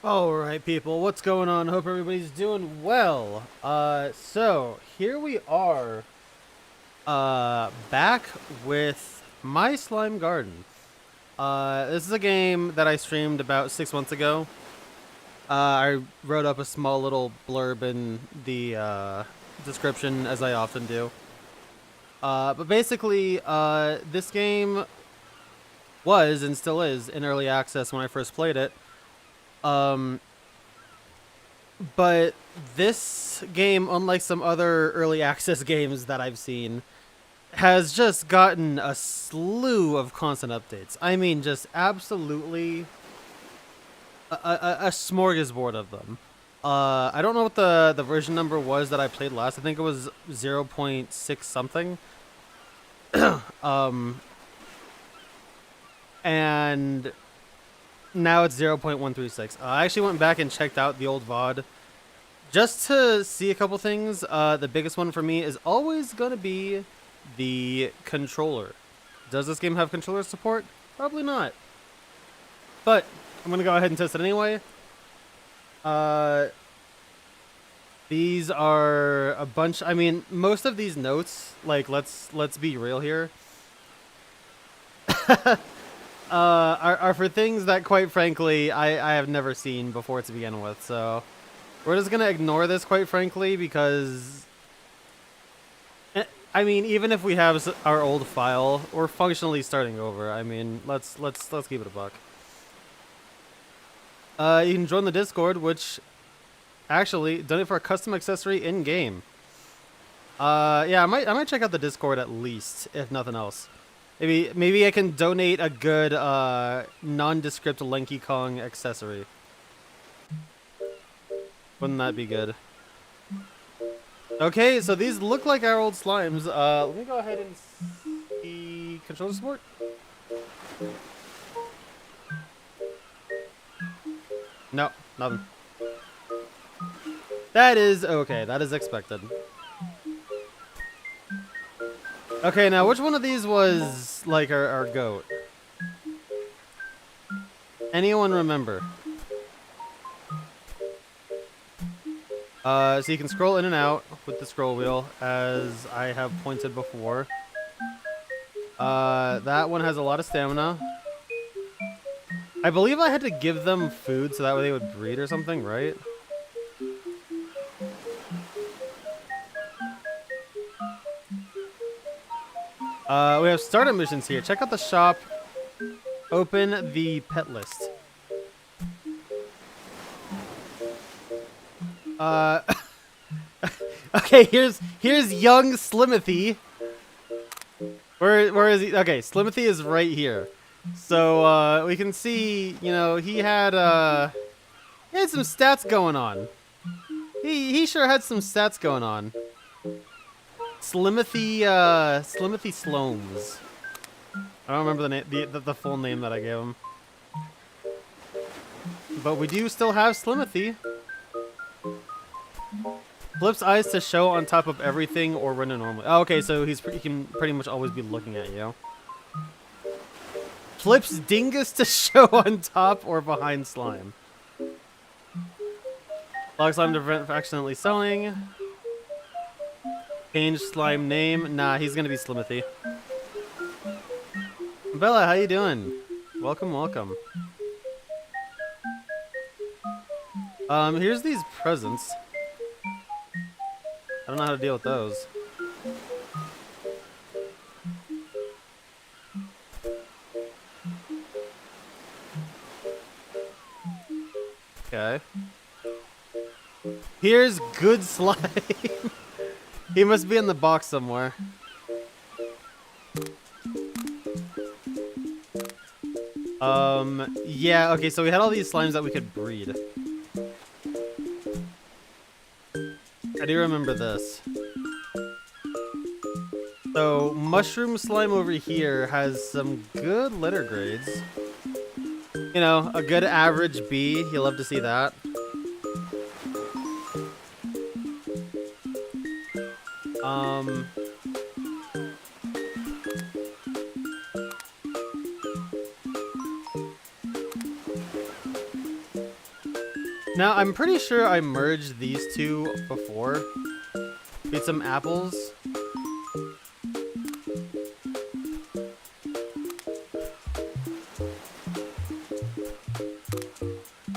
Alright people, what's going on? Hope everybody's doing well. So here we are back with My Slime Garden. This is a game that I streamed about 6 months ago. I wrote up a small little blurb in the description, as I often do. But basically, this game was and still is in early access when I first played it. But this game, unlike some other early access games that I've seen, has just gotten a slew of constant updates. I mean, just absolutely a smorgasbord of them. I don't know what the version number was that I played last. I think it was 0.6 something. And now it's 0.136. I actually went back and checked out the old VOD just to see a couple things. The biggest one for me is always going to be the controller. Does this game have controller support? Probably not. But I'm going to go ahead and test it anyway. These are a bunch. I mean, most of these notes, like, let's be real here, are for things that, quite frankly, I have never seen before to begin with. So we're just gonna ignore this, quite frankly, because I mean, even if we have our old file, we're functionally starting over. I mean, let's keep it a buck. You can join the Discord, which actually donate for a custom accessory in game. Yeah, I might check out the Discord at least, if nothing else. Maybe I can donate a good nondescript Lanky Kong accessory. Wouldn't that be good? Okay, so these look like our old slimes. Let me go ahead and see controller support. No, nothing. That is okay. That is expected. Okay, now which one of these was like our goat? Anyone remember? So you can scroll in and out with the scroll wheel, as I have pointed before. That one has a lot of stamina. I believe I had to give them food so that way they would breed or something, right? We have starter missions here. Check out the shop. Open the pet list. Okay, here's young Slimothy. Where is he? Okay, Slimothy is right here. So we can see, you know, he had some stats going on. He sure had some stats going on. Slimothy Slomes. I don't remember the name, the full name that I gave him. But we do still have Slimothy. Flips eyes to show on top of everything or run normally. Oh, okay, so he can pretty much always be looking at you. Flips dingus to show on top or behind slime. Log slime to prevent accidentally selling. Change slime name. Nah, he's gonna be Slimothy. Bella, how you doing? Welcome, welcome. Here's these presents. I don't know how to deal with those. Okay. Here's good slime. He must be in the box somewhere. Yeah, okay, so we had all these slimes that we could breed. I do remember this. So, mushroom slime over here has some good litter grades. You know, a good average B. You'll love to see that. Now, I'm pretty sure I merged these two before. Eat some apples.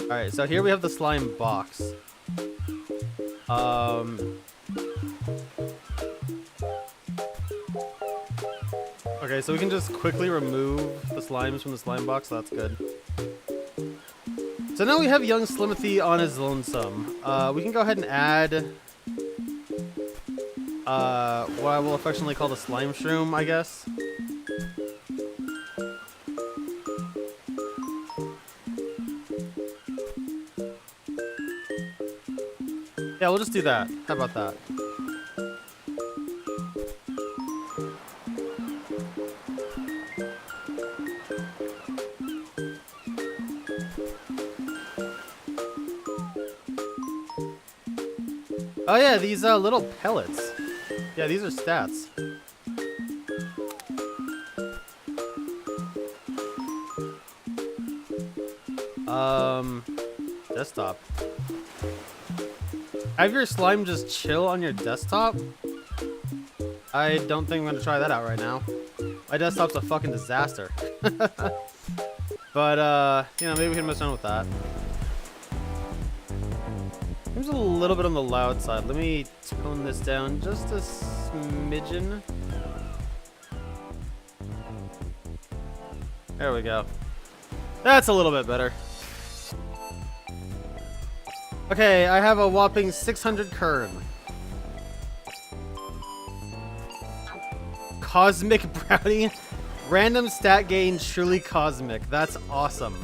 Alright, so here we have the slime box. Okay, so we can just quickly remove the slimes from the slime box, so that's good. So now we have young Slimothy on his lonesome. We can go ahead and add what I will affectionately call the slime shroom, I guess. Yeah, we'll just do that. How about that? Oh yeah, these little pellets. Yeah, these are stats. Desktop. Have your slime just chill on your desktop? I don't think I'm gonna try that out right now. My desktop's a fucking disaster. But, you know, maybe we can mess around with that. Seems a little bit on the loud side. Let me tone this down just a smidgen. There we go. That's a little bit better. Okay, I have a whopping 600 kern. Cosmic brownie. Random stat gain, truly cosmic. That's awesome.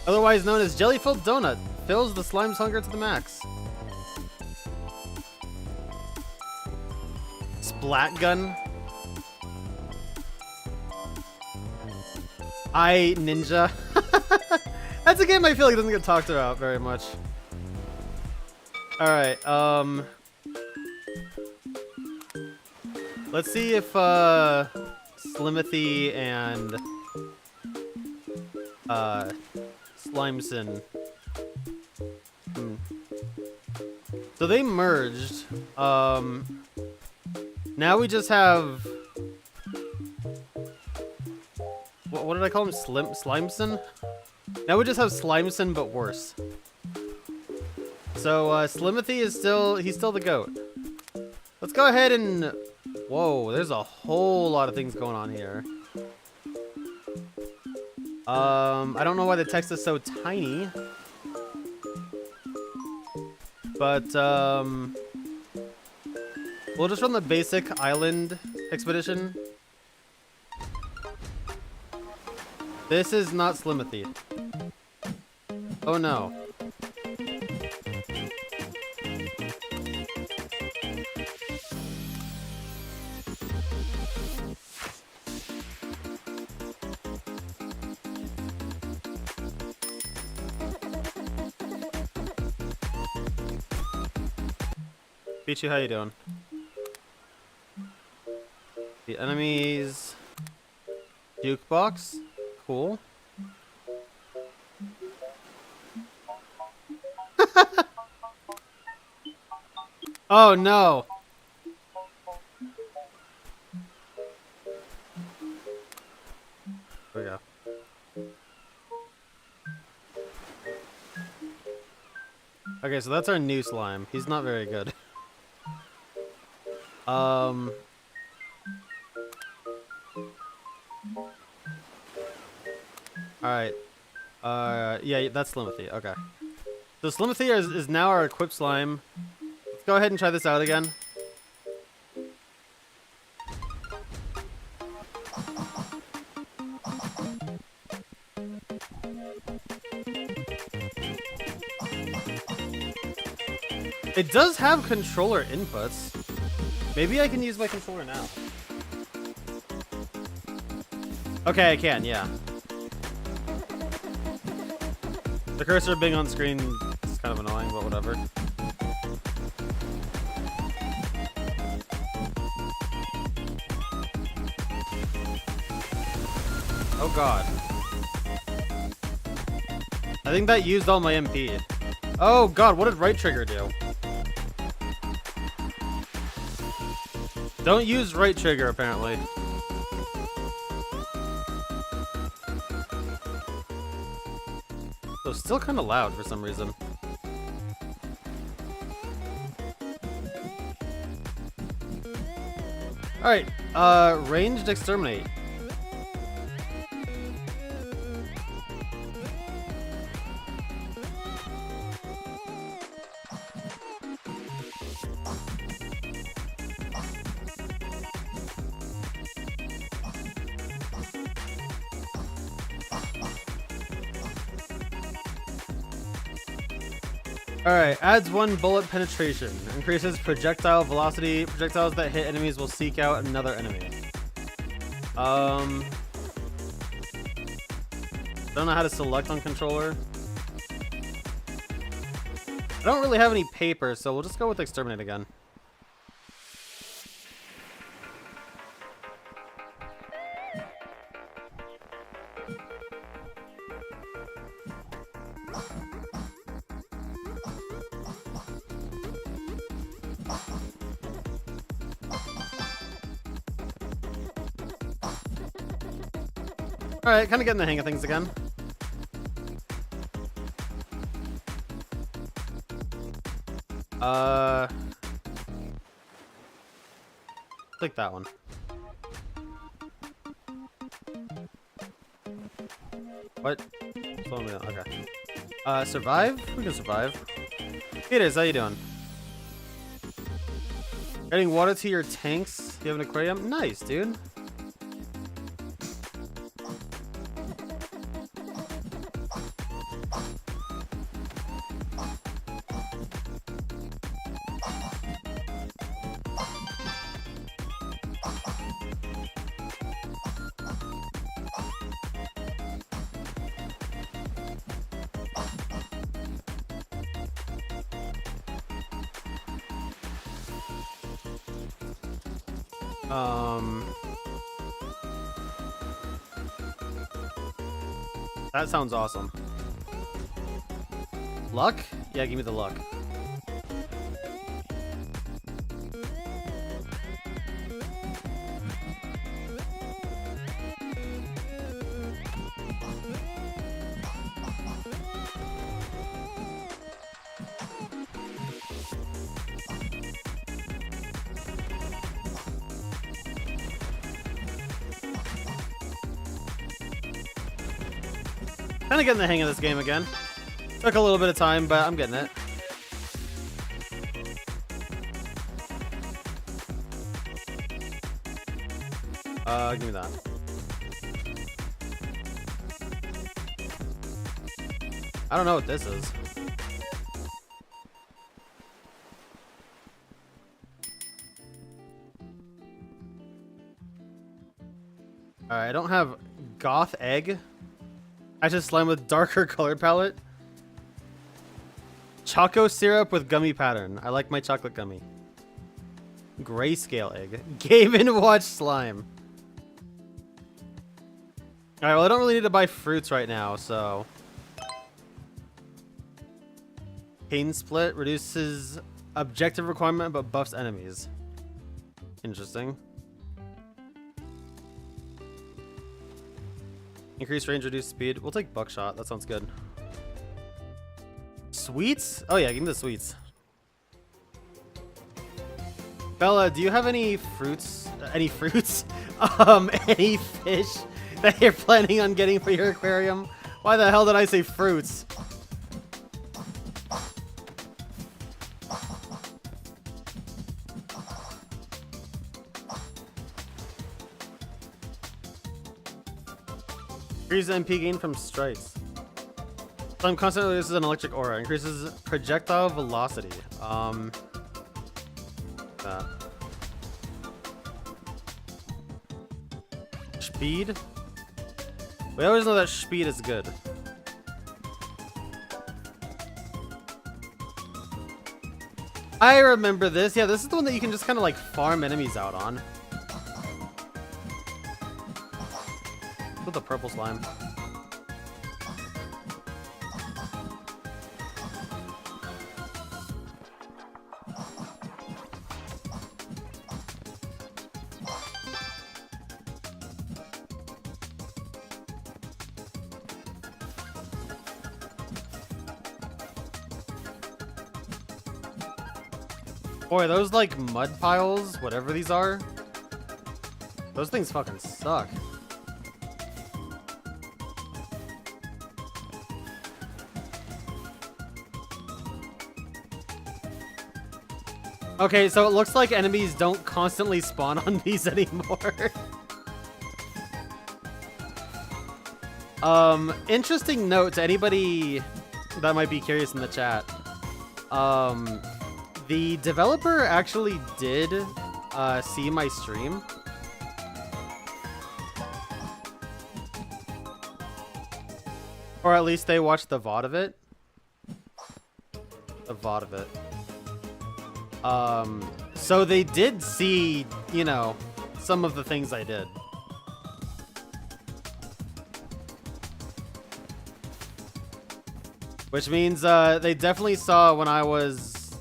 Otherwise known as jelly-filled donut. Fills the slime's hunger to the max. Splat gun. I Ninja. That's a game I feel like doesn't get talked about very much. Alright, let's see if Slimothy and Slimeson. So they merged. Now we just have what did I call him? Slimeson? Now we just have Slimeson, but worse. So Slimothy is still the GOAT. Let's go ahead and whoa, there's a whole lot of things going on here. I don't know why the text is so tiny. But we'll just run the basic island expedition. This is not Slimothy. Oh no. Pichu, how you doing? The enemies jukebox. Cool. Oh no. There we go. Okay, so that's our new slime. He's not very good. Alright. Yeah, that's Slimothy. Okay. So Slimothy is now our equipped slime. Let's go ahead and try this out again. It does have controller inputs. Maybe I can use my controller now. Okay, I can, yeah. The cursor being on screen is kind of annoying, but whatever. Oh god. I think that used all my MP. Oh god, what did right trigger do? Don't use right trigger, apparently. So still kind of loud for some reason. Alright, ranged exterminate. Alright, adds 1 bullet penetration. Increases projectile velocity. Projectiles that hit enemies will seek out another enemy. Don't know how to select on controller. I don't really have any paper, so we'll just go with exterminate again. Alright, kind of getting the hang of things again. Click that one. What? Slow me down. Okay. Survive? We can survive. Peters, how you doing? Adding water to your tanks. You have an aquarium? Nice, dude. That sounds awesome. Luck? Yeah, give me the luck. Kind of getting the hang of this game again. Took a little bit of time, but I'm getting it. Give me that. I don't know what this is. Alright, I don't have goth egg. I just slime with darker color palette. Choco syrup with gummy pattern. I like my chocolate gummy. Grayscale egg. Game & Watch slime. Alright, well I don't really need to buy fruits right now, so. Cane split reduces objective requirement but buffs enemies. Interesting. Increase range, reduce speed. We'll take buckshot. That sounds good. Sweets? Oh yeah, give me the sweets. Bella, do you have any fruits? Any fruits? Any fish that you're planning on getting for your aquarium? Why the hell did I say fruits? Increases MP gain from strikes. Slime constantly releases an electric aura. Increases projectile velocity. Speed? We always know that speed is good. I remember this. Yeah, this is the one that you can just kind of like farm enemies out on. With the purple slime. Boy, those like mud piles, whatever these are, those things fucking suck. Okay, so it looks like enemies don't constantly spawn on these anymore. Interesting note to anybody that might be curious in the chat. The developer actually did see my stream. Or at least they watched the VOD of it. The VOD of it. So they did see, you know, some of the things I did. Which means they definitely saw when I was,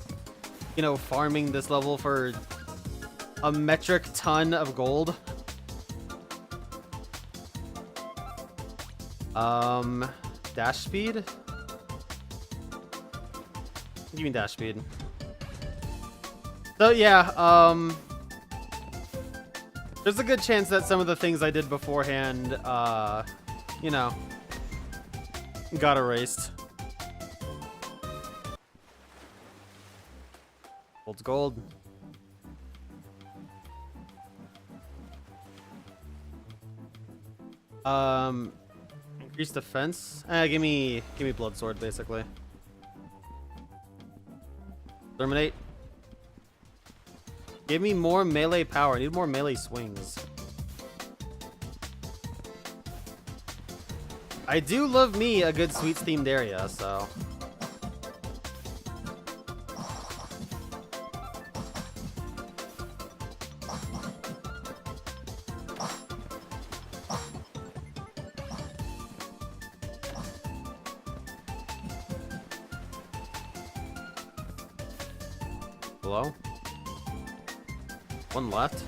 you know, farming this level for a metric ton of gold. Dash speed? What do you mean dash speed? So yeah, there's a good chance that some of the things I did beforehand, you know, got erased. Gold's gold. Increase defense. Give me blood sword basically. Terminate. Give me more melee power. I need more melee swings. I do love me a good sweets themed area, so. Hello? One left.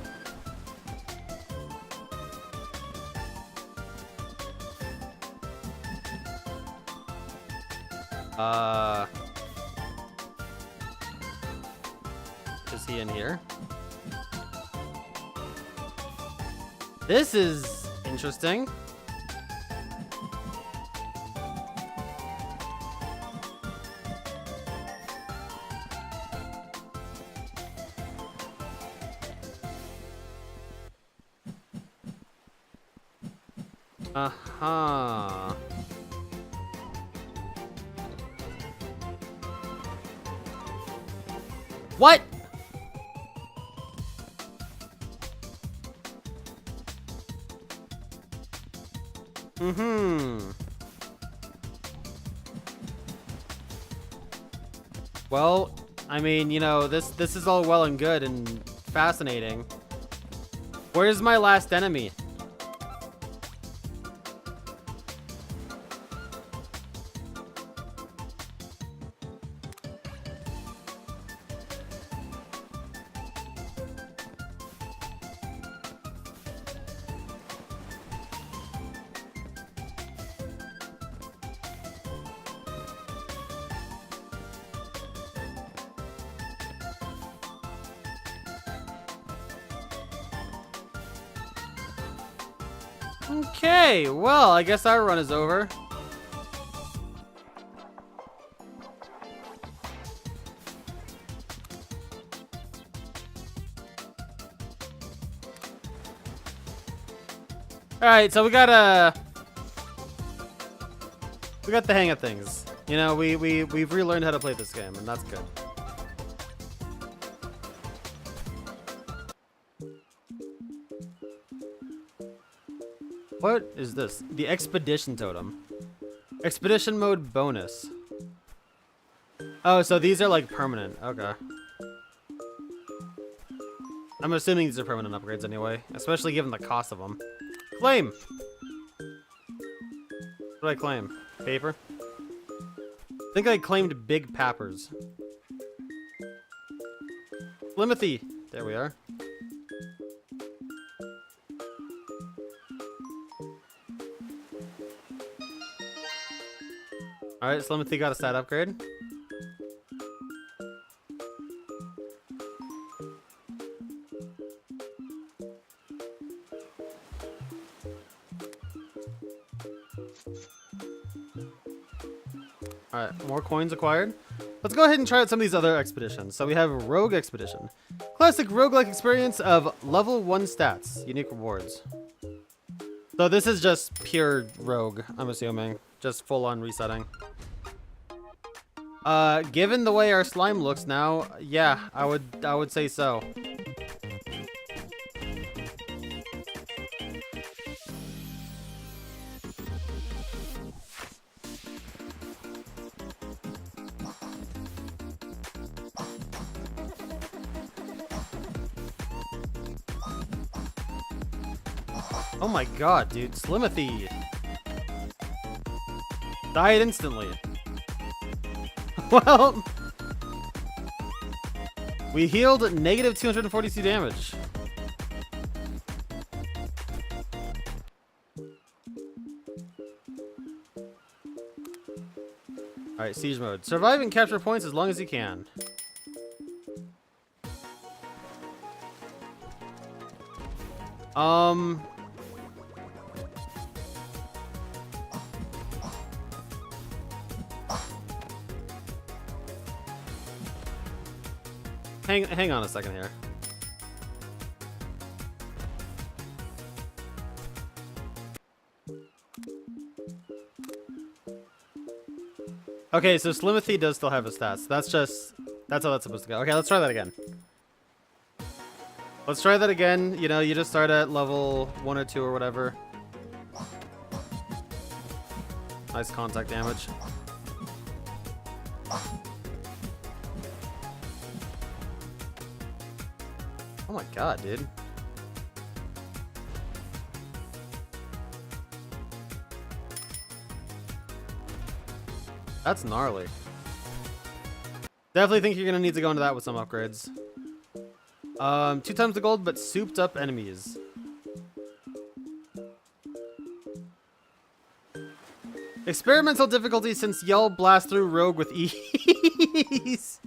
Is he in here? This is interesting. Uh-huh. What? Mm-hmm. Well, I mean, you know, this is all well and good and fascinating. Where's my last enemy? Okay, well, I guess our run is over. Alright, so we got the hang of things. You know, we've relearned how to play this game, and that's good. What is this? The expedition totem. Expedition mode bonus. Oh, so these are like permanent. Okay. I'm assuming these are permanent upgrades anyway, especially given the cost of them. Claim! What did I claim? Paper? I think I claimed big pappers. Limothy! There we are. Alright, Slimothy got a stat upgrade. Alright, more coins acquired. Let's go ahead and try out some of these other expeditions. So we have Rogue Expedition. Classic roguelike experience of level 1 stats. Unique rewards. So this is just pure rogue, I'm assuming. Just full on resetting. Given the way our slime looks now, yeah, I would say so. Oh my god, dude. Slimothy. Died instantly. Well, we healed negative 242 damage. Alright, siege mode. Survive and capture points as long as you can. Hang on a second here. Okay, so Slimothy does still have his stats. That's how that's supposed to go. Okay, let's try that again. Let's try that again. You know, you just start at level 1 or 2 or whatever. Nice contact damage. Oh my god, dude. That's gnarly. Definitely think you're gonna need to go into that with some upgrades. 2 times the gold, but souped up enemies. Experimental difficulty since Yell blast through rogue with ease.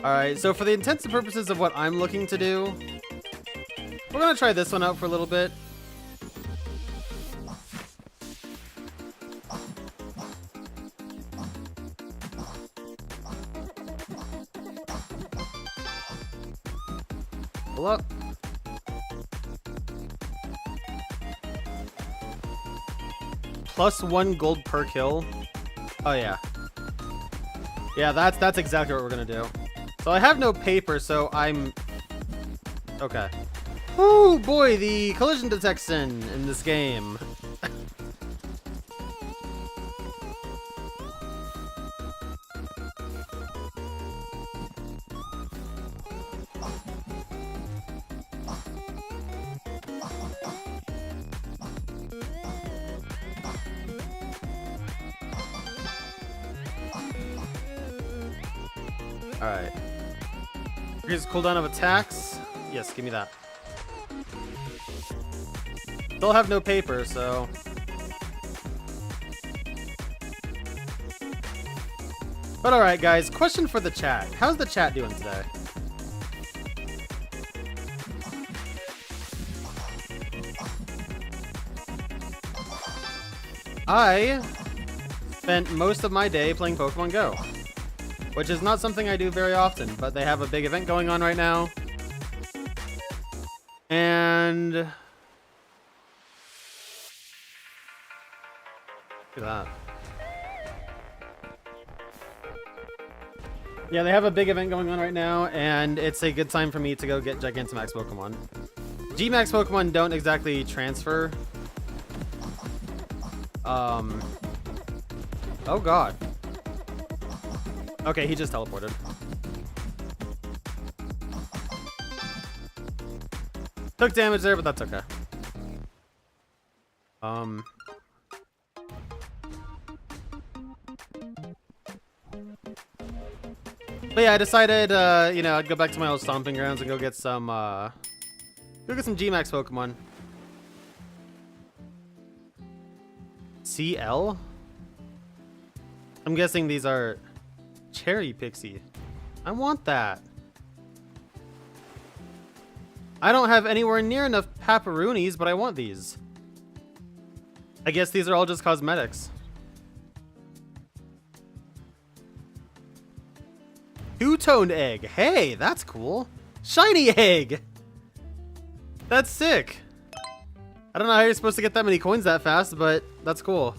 Alright, so for the intents and purposes of what I'm looking to do, we're gonna try this one out for a little bit. Pull up. +1 gold per kill. Oh yeah. Yeah, that's exactly what we're gonna do. So I have no paper, so I'm... Okay. Oh boy, the collision detection in this game. Alright. Increase cooldown of attacks. Yes, give me that. Still have no paper, so... But alright, guys. Question for the chat. How's the chat doing today? I spent most of my day playing Pokemon Go, which is not something I do very often, but they have a big event going on right now. And... Look at that. Yeah, they have a big event going on right now, and it's a good time for me to go get Gigantamax Pokemon. G-Max Pokemon don't exactly transfer. Oh god. Okay, he just teleported. Took damage there, but that's okay. But yeah, I decided, you know, I'd go back to my old stomping grounds and go get some G-Max Pokemon. CL? I'm guessing these are Cherry Pixie. I want that. I don't have anywhere near enough pepperonis, but I want these. I guess these are all just cosmetics. Two-toned egg. Hey, that's cool. Shiny egg. That's sick. I don't know how you're supposed to get that many coins that fast, but that's cool.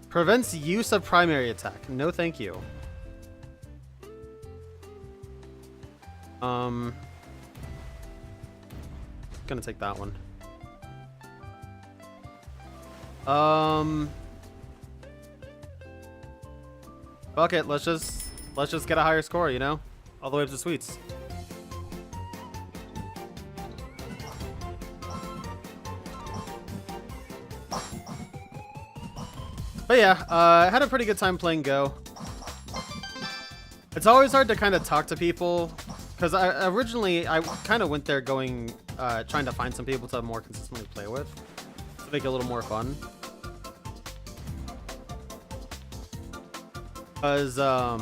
Prevents use of primary attack. No, thank you. Gonna take that one. Fuck it, let's just get a higher score, you know? All the way up to sweets. But yeah, I had a pretty good time playing Go. It's always hard to kind of talk to people, because I originally kind of went there going, trying to find some people to more consistently play with, to make it a little more fun. Because, I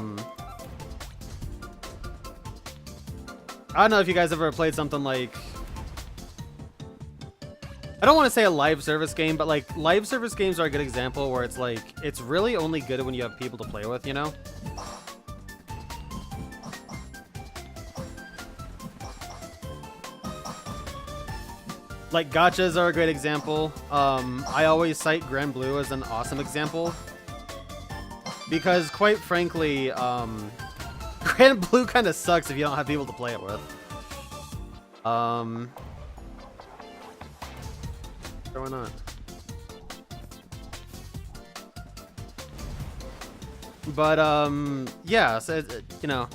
don't know if you guys ever played something like, I don't want to say a live service game, but like live service games are a good example where it's like, it's really only good when you have people to play with, you know? Like gachas are a great example. I always cite Grand Blue as an awesome example. Because quite frankly, Grand Blue kind of sucks if you don't have people to play it with. Sure, why not? But yeah, so you know,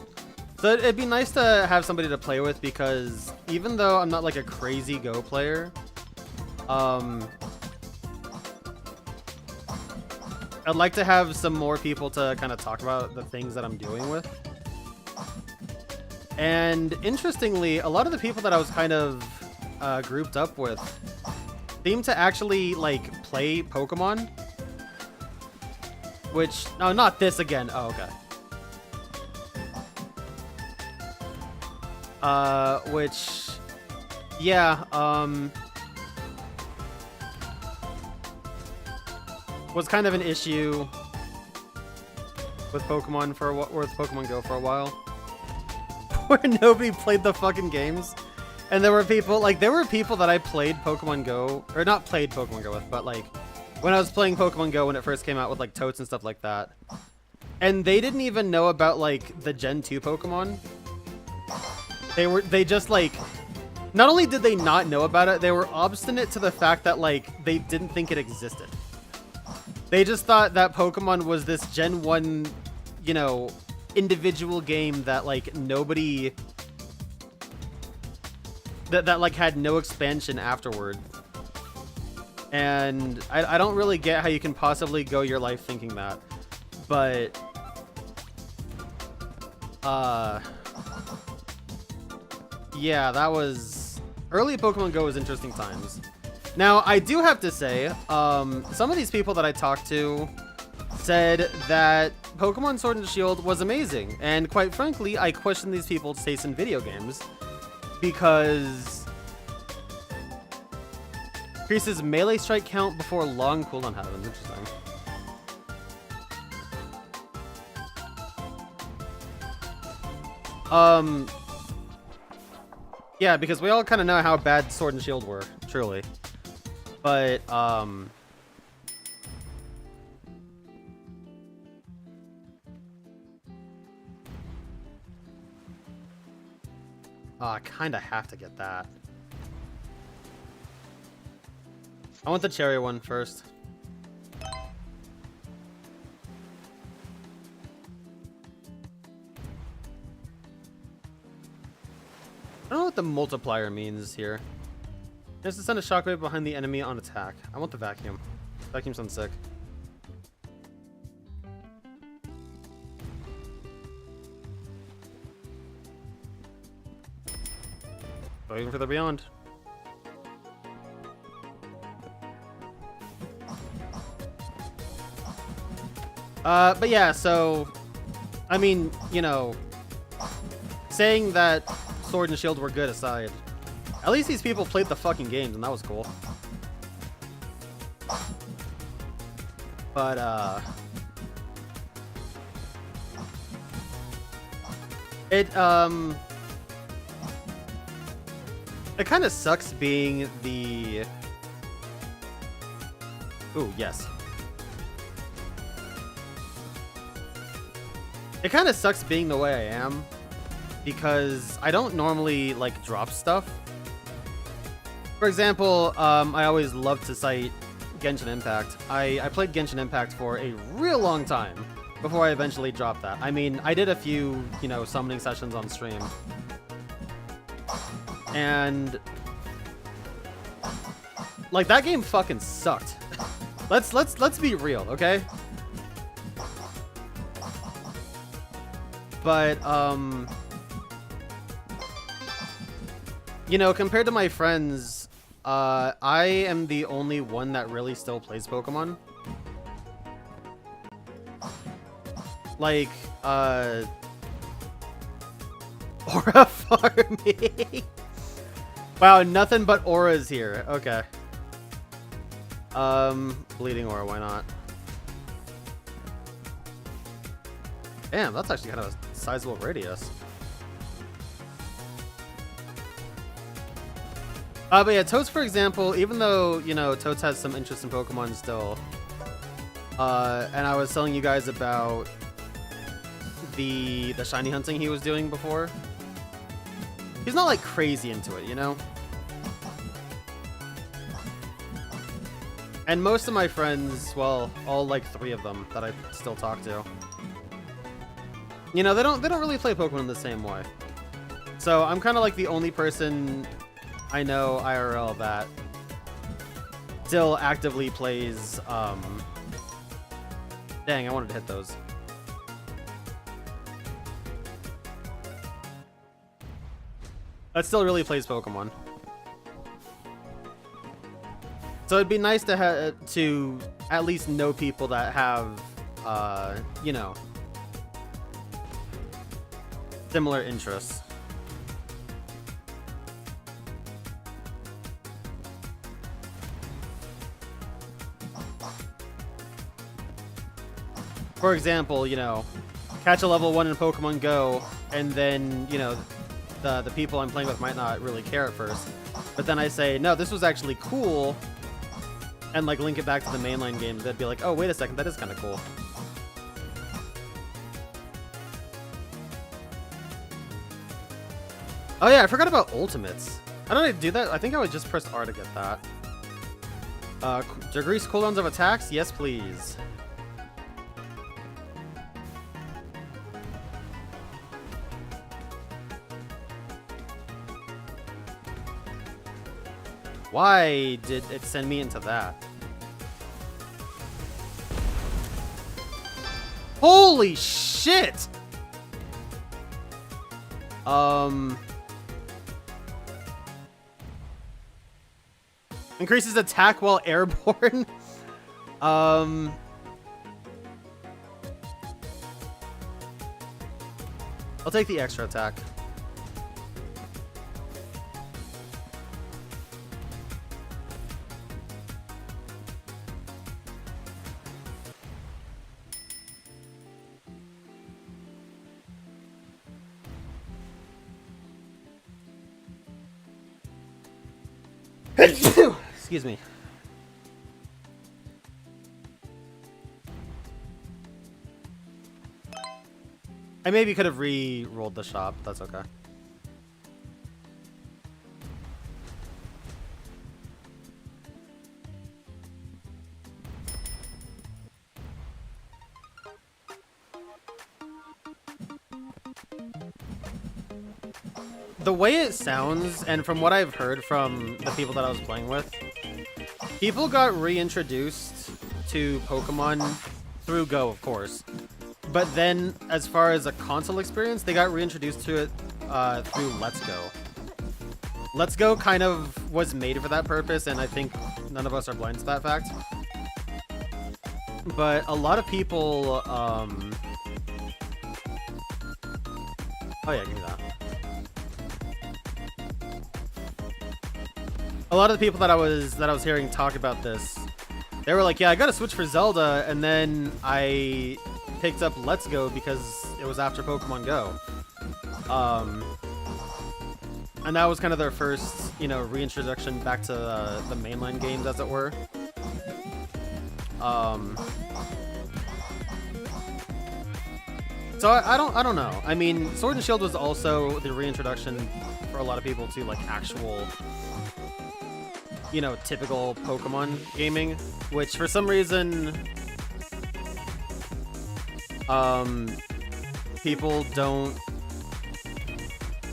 so it'd be nice to have somebody to play with, because even though I'm not like a crazy Go player, I'd like to have some more people to kind of talk about the things that I'm doing with. And interestingly, a lot of the people that I was kind of grouped up with seem to actually like play Pokemon. Which, no, not this again. Oh, okay. Which, yeah, was kind of an issue with Pokemon Pokemon Go for a while, where nobody played the fucking games, and there were people that I played Pokemon Go, or not played Pokemon Go with, but like when I was playing Pokemon Go when it first came out with like Totes and stuff like that, and they didn't even know about like the Gen 2 Pokemon. They just like, not only did they not know about it, they were obstinate to the fact that like they didn't think it existed. They just thought that Pokemon was this Gen 1, you know, individual game that like nobody, that like had no expansion afterward. And I don't really get how you can possibly go your life thinking that. But yeah, that was early Pokemon Go was interesting times. Now, I do have to say, some of these people that I talked to said that Pokemon Sword and Shield was amazing. And quite frankly, I question these people's taste in video games, because increases melee strike count before long cooldown happens. Interesting. Yeah, because we all kind of know how bad Sword and Shield were, truly. But, I kind of have to get that. I want the cherry one first. I don't know what the multiplier means here. It has to send a shockwave behind the enemy on attack. I want the vacuum. Vacuum sounds sick. Waiting for the beyond. But yeah, so I mean, you know, saying that Sword and Shield were good aside, at least these people played the fucking games, and that was cool. But, it kind of sucks being the... Ooh, yes. It kind of sucks being the way I am, because I don't normally, like, drop stuff. For example, I always love to cite Genshin Impact. I played Genshin Impact for a real long time before I eventually dropped that. I mean, I did a few, you know, summoning sessions on stream. And like, that game fucking sucked. Let's be real, okay? But you know, compared to my friends, I am the only one that really still plays Pokemon. Like, aura farming. Wow, nothing but auras here. Okay. Bleeding aura, why not? Damn, that's actually kind of a sizable radius. But yeah, Toads, for example, even though, you know, Toads has some interest in Pokemon still, and I was telling you guys about the shiny hunting he was doing before, he's not, like, crazy into it, you know? And most of my friends, well, all, like, 3 of them that I still talk to, you know, they don't really play Pokemon the same way. So I'm kind of like the only person I know IRL that still actively plays, dang, I wanted to hit those. That still really plays Pokemon. So it'd be nice to to at least know people that have, you know, similar interests. For example, you know, catch a level 1 in Pokemon Go, and then, you know, the people I'm playing with might not really care at first. But then I say, no, this was actually cool, and, like, link it back to the mainline game. They'd be like, oh, wait a second, that is kind of cool. Oh yeah, I forgot about ultimates. How did I do that? I think I would just press R to get that. Decrease cooldowns of attacks? Yes, please. Why did it send me into that? Holy shit! Increases attack while airborne. I'll take the extra attack. Excuse me. I maybe could have re-rolled the shop. That's okay. The way it sounds, and from what I've heard from the people that I was playing with, people got reintroduced to Pokemon through Go, of course. But then, as far as a console experience, they got reintroduced to it through Let's Go. Let's Go kind of was made for that purpose, and I think none of us are blind to that fact. But a lot of people Oh yeah, give me that. A lot of the people that I was hearing talk about this, they were like, "Yeah, I got a Switch for Zelda," and then I picked up Let's Go because it was after Pokemon Go. And that was kind of their first, you know, reintroduction back to the mainline games, as it were. So I don't know. I mean, Sword and Shield was also the reintroduction for a lot of people to like actual, you know, typical Pokemon gaming, which for some reason, people don't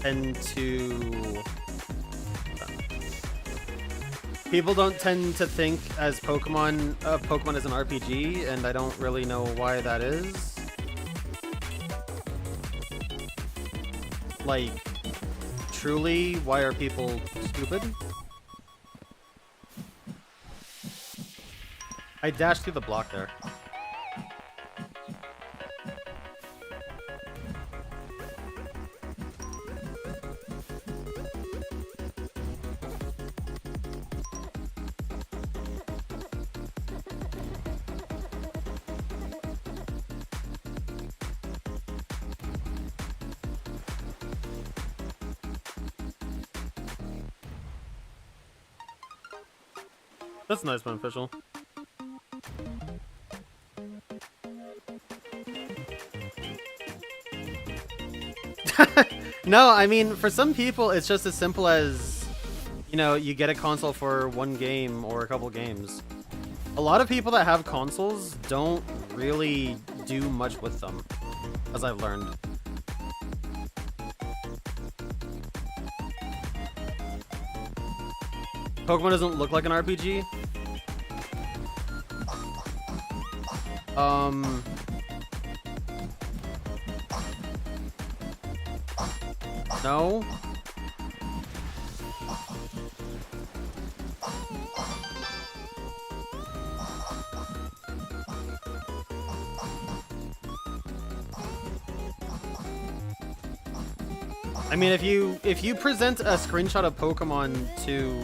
tend to. People don't tend to think as Pokemon as an RPG, and I don't really know why that is. Like, truly, why are people stupid? I dashed through the block there. That's nice, beneficial. No, I mean, for some people, it's just as simple as, you know, you get a console for one game or a couple games. A lot of people that have consoles don't really do much with them, as I've learned. Pokemon doesn't look like an RPG. No. I mean, if you present a screenshot of Pokemon to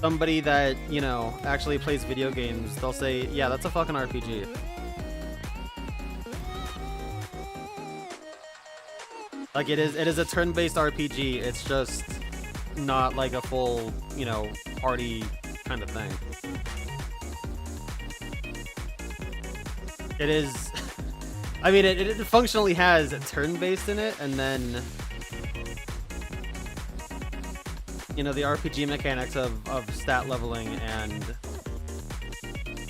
somebody that, you know, actually plays video games, they'll say, yeah, that's a fucking RPG. Like, it is a turn-based RPG. It's just not like a full, you know, party kind of thing. It is... I mean, it functionally has turn-based in it, and then, you know, the RPG mechanics of stat leveling and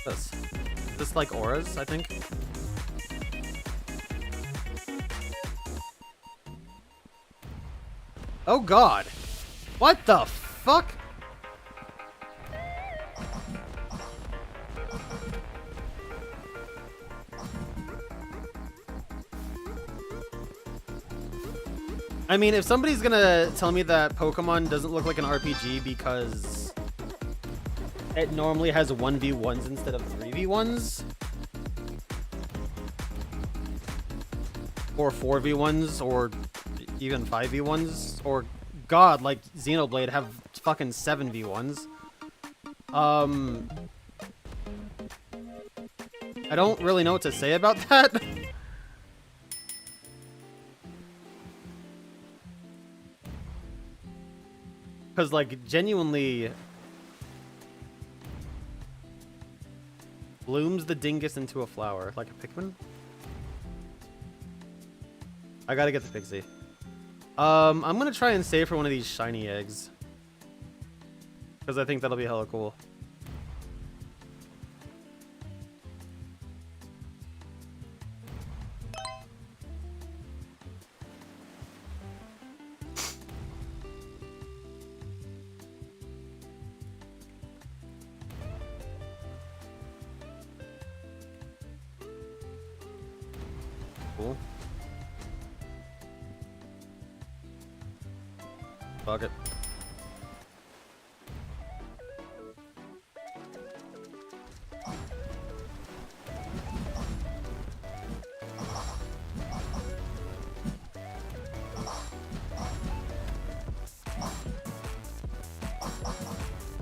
this like auras, I think. Oh god. What the fuck? I mean, if somebody's gonna tell me that Pokemon doesn't look like an RPG because it normally has 1v1s instead of 3v1s, or 4v1s, or even 5v1s, or god, like Xenoblade have fucking 7v1s. I don't really know what to say about that. Because, like, genuinely blooms the dingus into a flower, like a Pikmin. I gotta get the Pixie. I'm gonna try and save for one of these shiny eggs, because I think that'll be hella cool. Cool. Fuck it.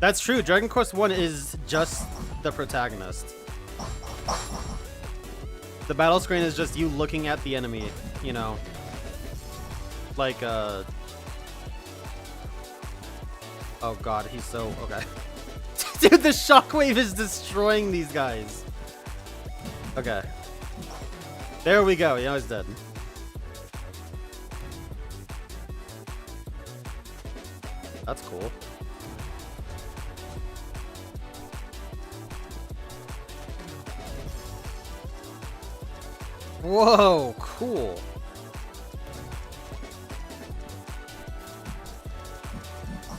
That's true. Dragon Quest 1 is just the protagonist. The battle screen is just you looking at the enemy, you know. Like, oh god, he's so... Okay. Dude, the shockwave is destroying these guys. Okay. There we go. Yeah, he's dead. That's cool. Whoa, cool.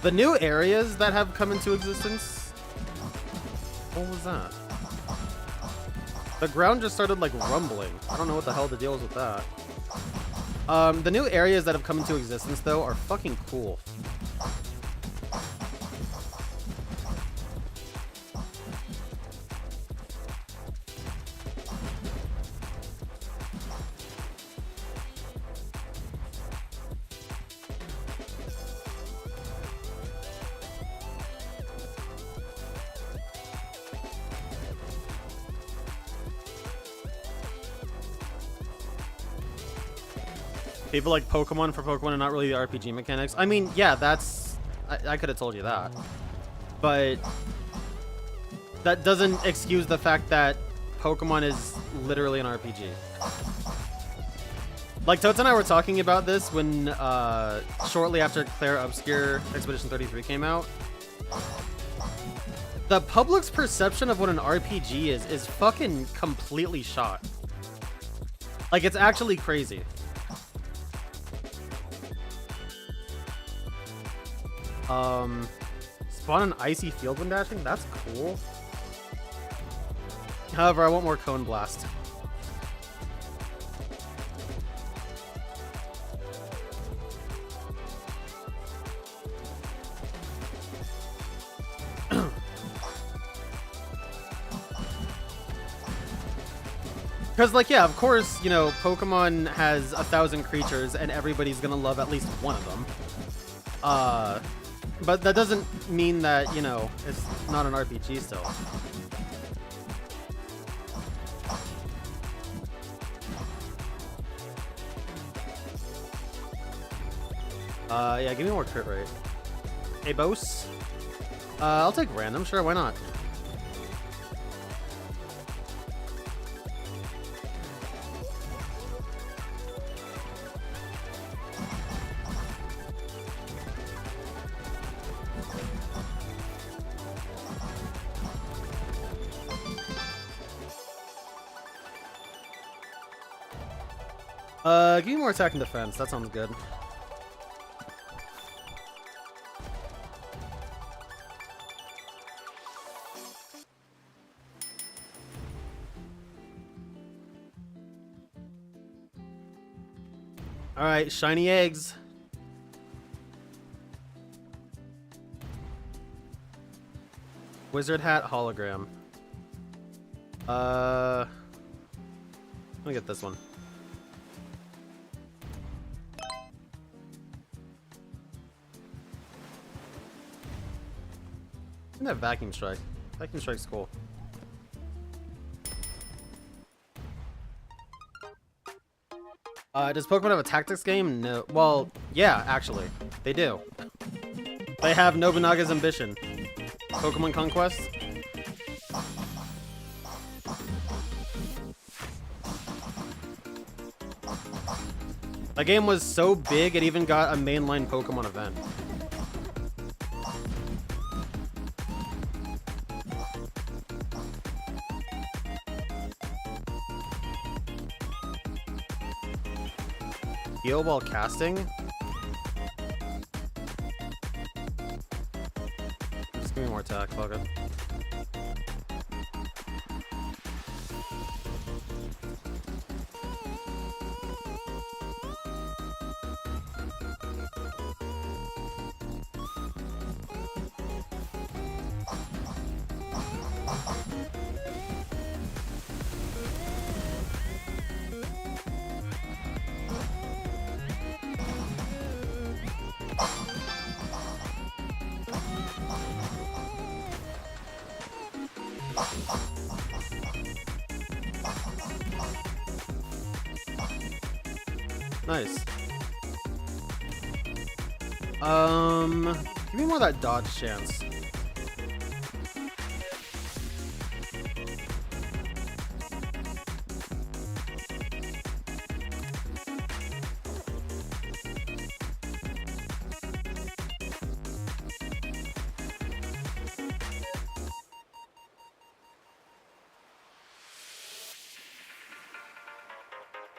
The new areas that have come into existence. What was that? The ground just started like rumbling. I don't know what the hell the deal is with that. The new areas that have come into existence though are fucking cool. People like Pokemon for Pokemon and not really the RPG mechanics. I mean, yeah, that's... I could have told you that. But that doesn't excuse the fact that Pokemon is literally an RPG. Like, Totes and I were talking about this when, shortly after Claire Obscure Expedition 33 came out. The public's perception of what an RPG is fucking completely shot. Like, it's actually crazy. Spawn an icy field when dashing? That's cool. However, I want more Cone Blast. Because, like, yeah, of course, you know, Pokemon has 1,000 creatures and everybody's gonna love at least one of them. But that doesn't mean that, you know, it's not an RPG still. Yeah, give me more crit rate. Hey, Bose. I'll take random, sure, why not? Give me more attack and defense. That sounds good. Alright, shiny eggs. Wizard hat hologram. Let me get this one. That vacuum strike. Vacuum strike's cool. Does Pokemon have a tactics game? No. Well, yeah, actually, they do. They have Nobunaga's Ambition. Pokemon Conquest. That game was so big, it even got a mainline Pokemon event. Heal while casting? Just give me more attack, fuck it. Nice. Give me more of that dodge chance.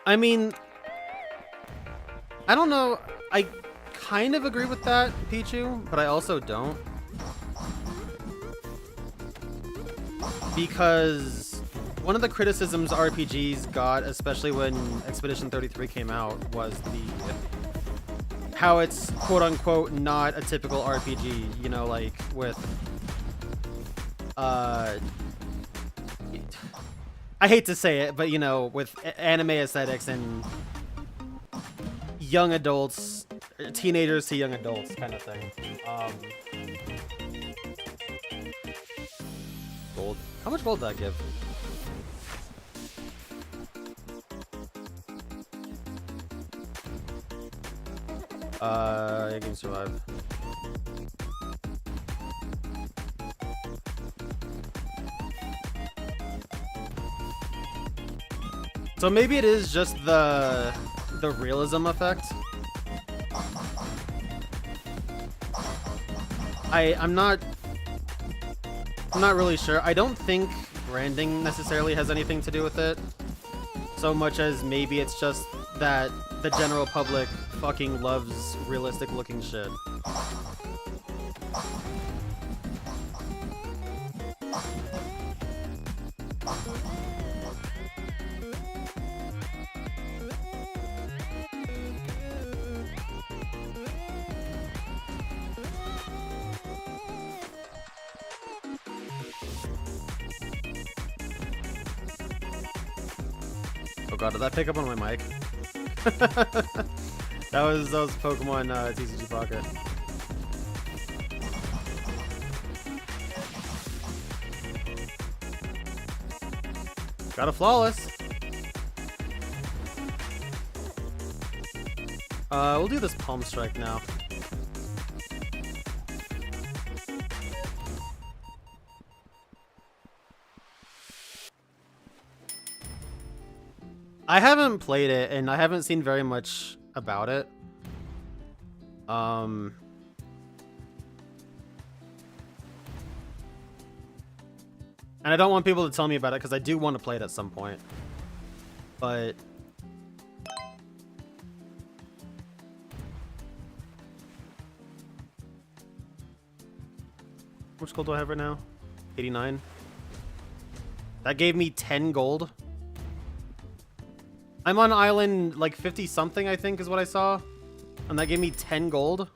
I mean, I don't know. I kind of agree with that, Pichu, but I also don't. Because one of the criticisms RPGs got, especially when Expedition 33 came out, was how it's quote-unquote not a typical RPG, you know, like with I hate to say it, but you know, with anime aesthetics and young adults, teenagers to young adults kind of thing. Gold. How much gold did that give? I can survive. So maybe it is just the realism effect. I'm not really sure. I don't think branding necessarily has anything to do with it, so much as maybe it's just that the general public fucking loves realistic looking shit. Oh god, did that pick up on my mic? that was Pokemon TCG Pocket. Got a flawless. We'll do this Palm Strike now. I haven't played it, and I haven't seen very much about it. And I don't want people to tell me about it, because I do want to play it at some point. But... how much gold do I have right now? 89. That gave me 10 gold. I'm on island like 50 something, I think is what I saw. And that gave me 10 gold.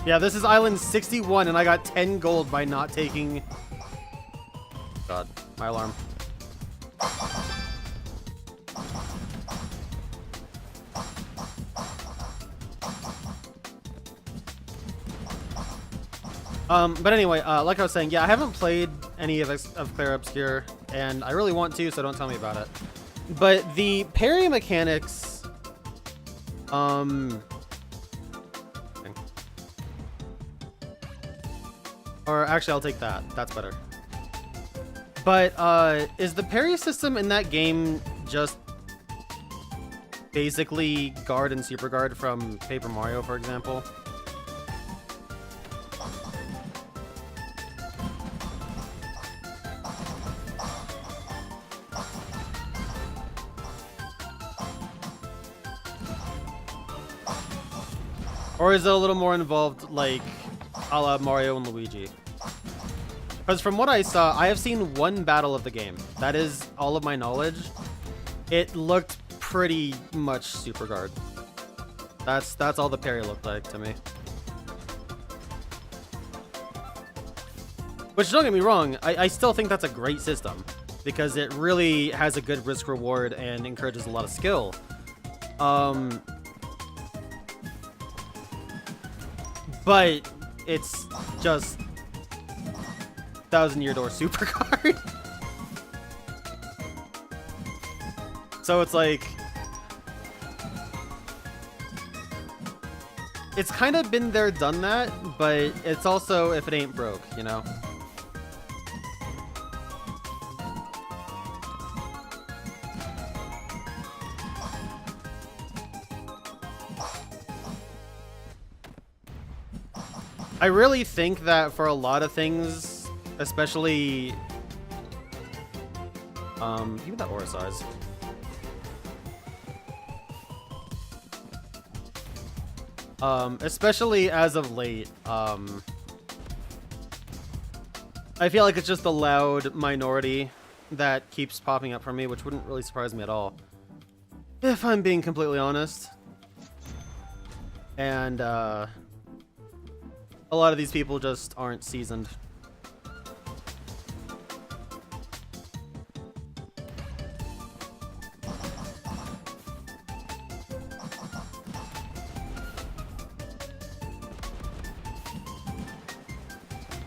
Yeah, this is island 61 and I got 10 gold by not taking... God, my alarm. But anyway, like I was saying, yeah, I haven't played any of Clear Obscure, and I really want to, so don't tell me about it. But the parry mechanics, or actually, I'll take that. That's better. But is the parry system in that game just basically guard and super guard from Paper Mario, for example? Or is it a little more involved, like, a la Mario and Luigi? Because from what I saw, I have seen one battle of the game. That is all of my knowledge. It looked pretty much super guard. That's all the parry looked like to me. Which, don't get me wrong, I still think that's a great system. Because it really has a good risk-reward and encourages a lot of skill. But it's just 1000-Year Door super card. So it's like, it's kind of been there, done that, but it's also if it ain't broke, you know? I really think that for a lot of things, especially, even that aura size. Especially as of late, I feel like it's just the loud minority that keeps popping up for me, which wouldn't really surprise me at all, if I'm being completely honest. And, a lot of these people just aren't seasoned.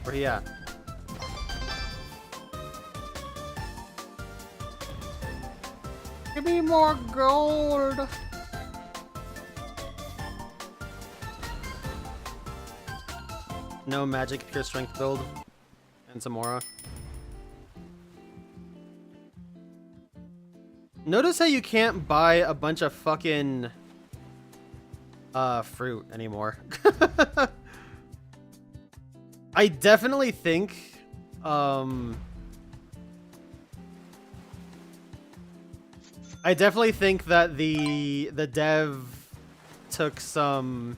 Where he at? Give me more gold! No magic, pure strength build. And some aura. Notice how you can't buy a bunch of fucking fruit anymore. I definitely think that the dev took some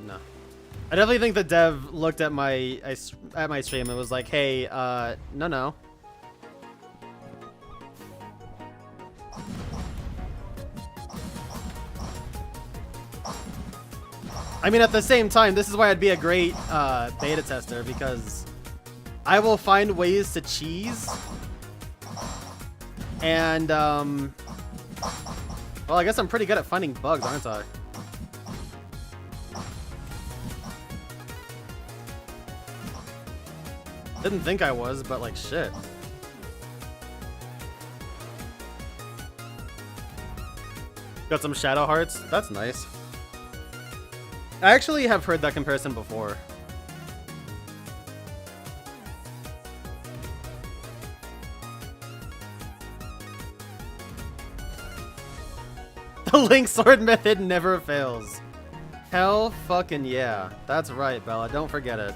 no. I definitely think the dev looked at my stream and was like, "Hey, no." I mean, at the same time, this is why I'd be a great beta tester, because I will find ways to cheese. And well, I guess I'm pretty good at finding bugs, aren't I? Didn't think I was, but like shit. Got some shadow hearts. That's nice. I actually have heard that comparison before. The Link Sword method never fails. Hell fucking yeah. That's right, Bella. Don't forget it.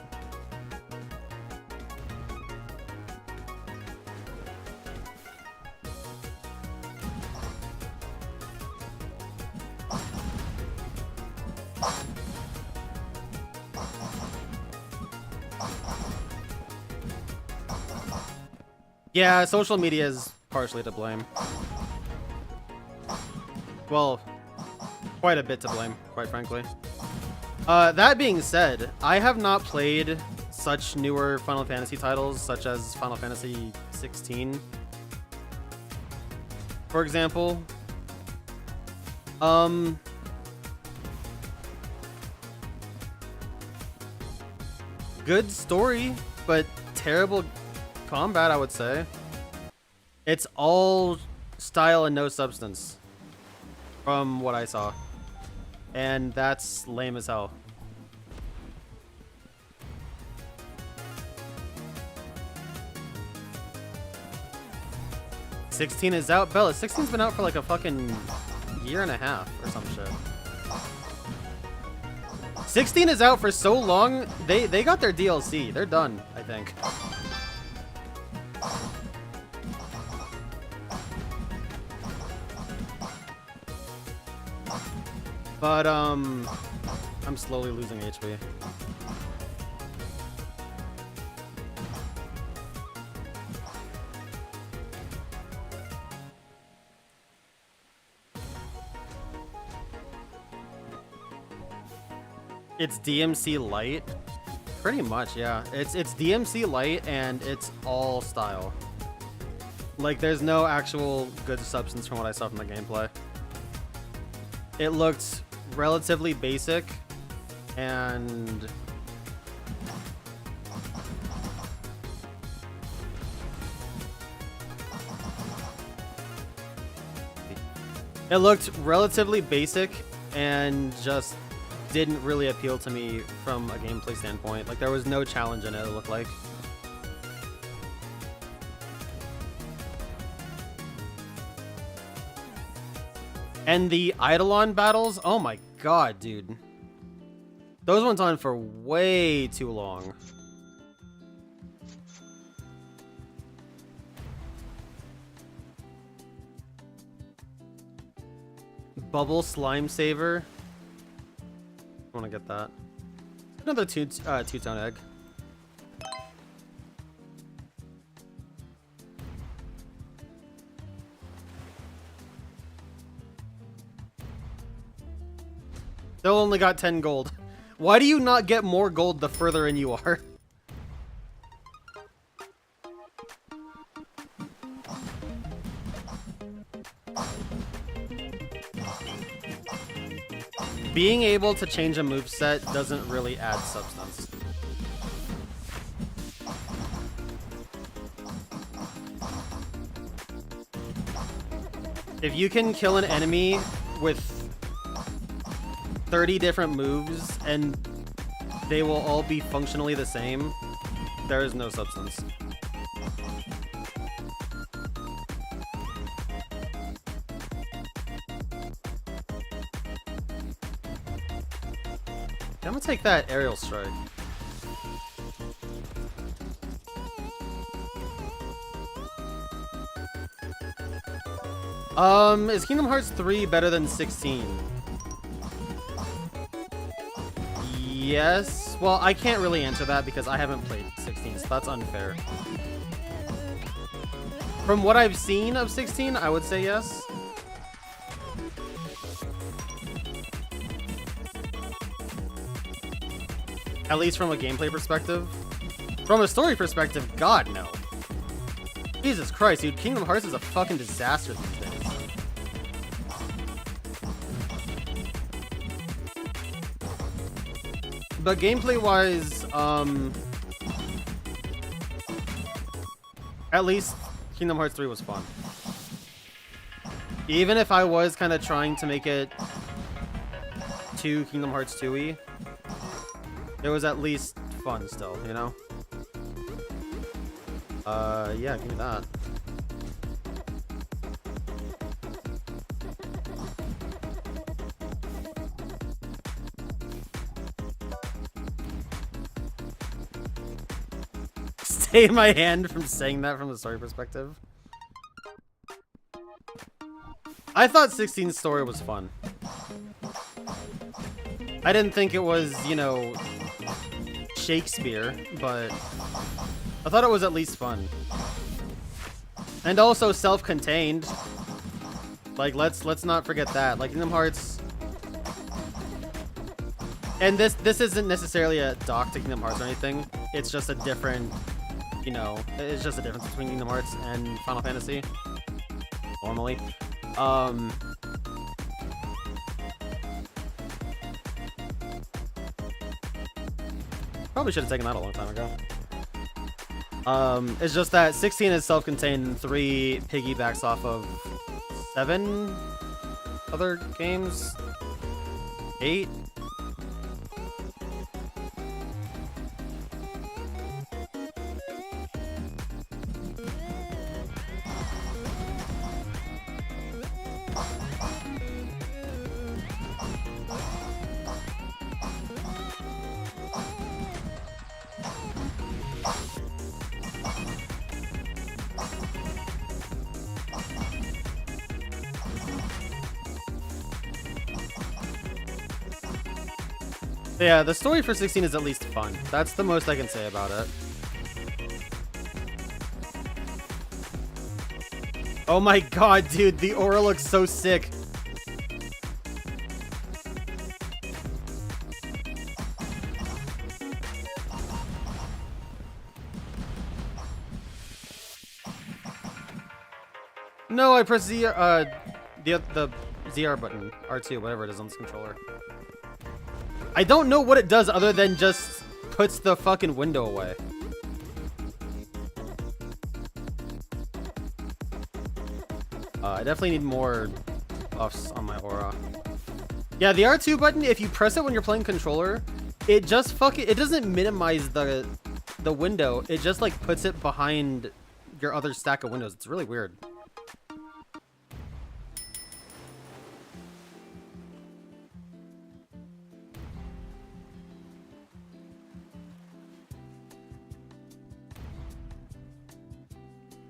Yeah, social media is partially to blame. Well, quite a bit to blame, quite frankly. That being said, I have not played such newer Final Fantasy titles, such as Final Fantasy 16, for example. Good story, but terrible combat, I would say. It's all style and no substance, from what I saw. And that's lame as hell. "16 is out?" Bella, 16's been out for like a fucking year and a half or some shit. 16 is out for so long, they got their DLC. They're done, I think. But, I'm slowly losing HP. It's DMC light? Pretty much, yeah. It's DMC light and it's all style. Like, there's no actual good substance from what I saw from the gameplay. It looked relatively basic, And it looked relatively basic and just didn't really appeal to me from a gameplay standpoint. Like, there was no challenge in it, it looked like. And the Eidolon battles, oh my god, dude. Those went on for way too long. Bubble Slime Saver. I want to get that. Another two-tone egg. Still only got 10 gold. Why do you not get more gold the further in you are? Being able to change a moveset doesn't really add substance. If you can kill an enemy with 30 different moves and they will all be functionally the same, there is no substance. I'm gonna take that aerial strike. Is Kingdom Hearts 3 better than 16? Yes. Well, I can't really answer that because I haven't played 16, so that's unfair. From what I've seen of 16, I would say yes. At least from a gameplay perspective. From a story perspective, God, no. Jesus Christ, dude. Kingdom Hearts is a fucking disaster these days. But gameplay-wise, at least Kingdom Hearts 3 was fun. Even if I was kind of trying to make it to Kingdom Hearts 2-y, it was at least fun still, you know? Yeah, give me that. Stay my hand from saying that from the story perspective. I thought 16's story was fun. I didn't think it was, you know, Shakespeare, but I thought it was at least fun. And also self-contained. Like, let's not forget that. Like, Kingdom Hearts. And this isn't necessarily a dock to Kingdom Hearts or anything. It's just a different, you know, it's just a difference between Kingdom Hearts and Final Fantasy. Normally. Probably should have taken that a long time ago. It's just that 16 is self-contained and 3 piggybacks off of 7 other games? 8? Yeah, the story for 16 is at least fun. That's the most I can say about it. Oh my god, dude, the aura looks so sick. No, I pressed the ZR button, R2, whatever it is on this controller. I don't know what it does other than just puts the fucking window away. I definitely need more buffs on my aura. Yeah, the R2 button, if you press it when you're playing controller, it just it doesn't minimize the window. It just like puts it behind your other stack of windows. It's really weird.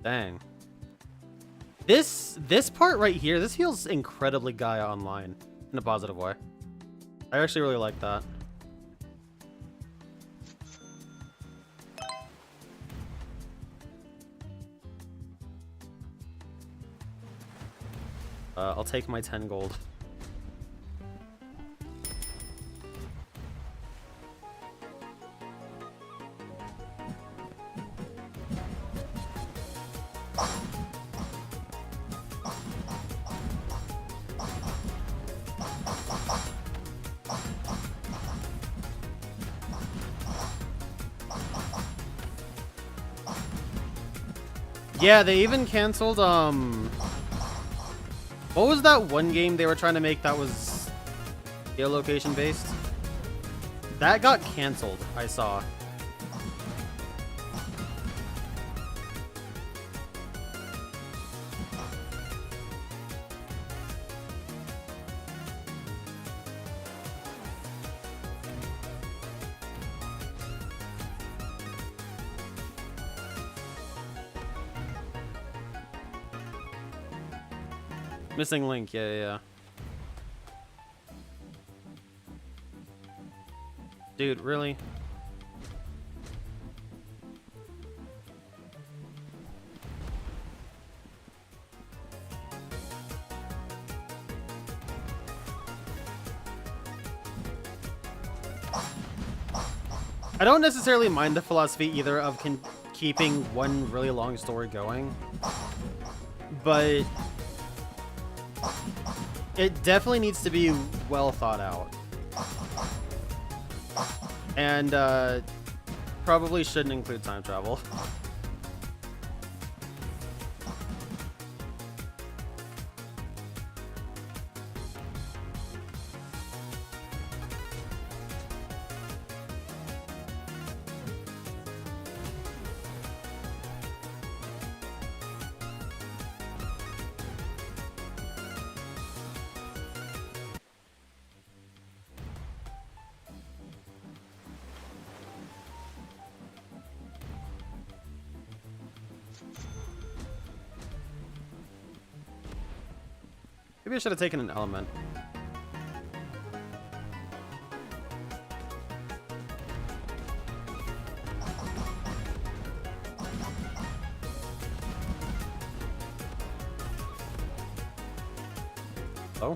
Dang. This part right here, this feels incredibly Gaia Online in a positive way. I actually really like that. I'll take my 10 gold. Yeah, they even canceled, what was that one game they were trying to make that was geolocation based? That got canceled, I saw. Missing link, yeah. Dude, really? I don't necessarily mind the philosophy either of keeping one really long story going, but it definitely needs to be well thought out. And probably shouldn't include time travel. Maybe I should have taken an element. Oh.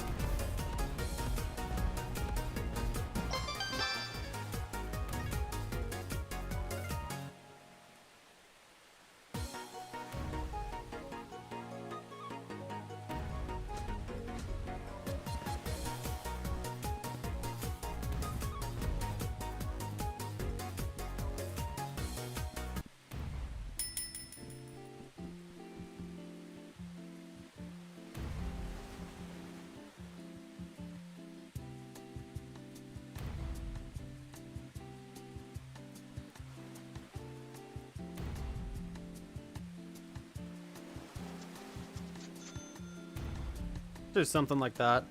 Do something like that.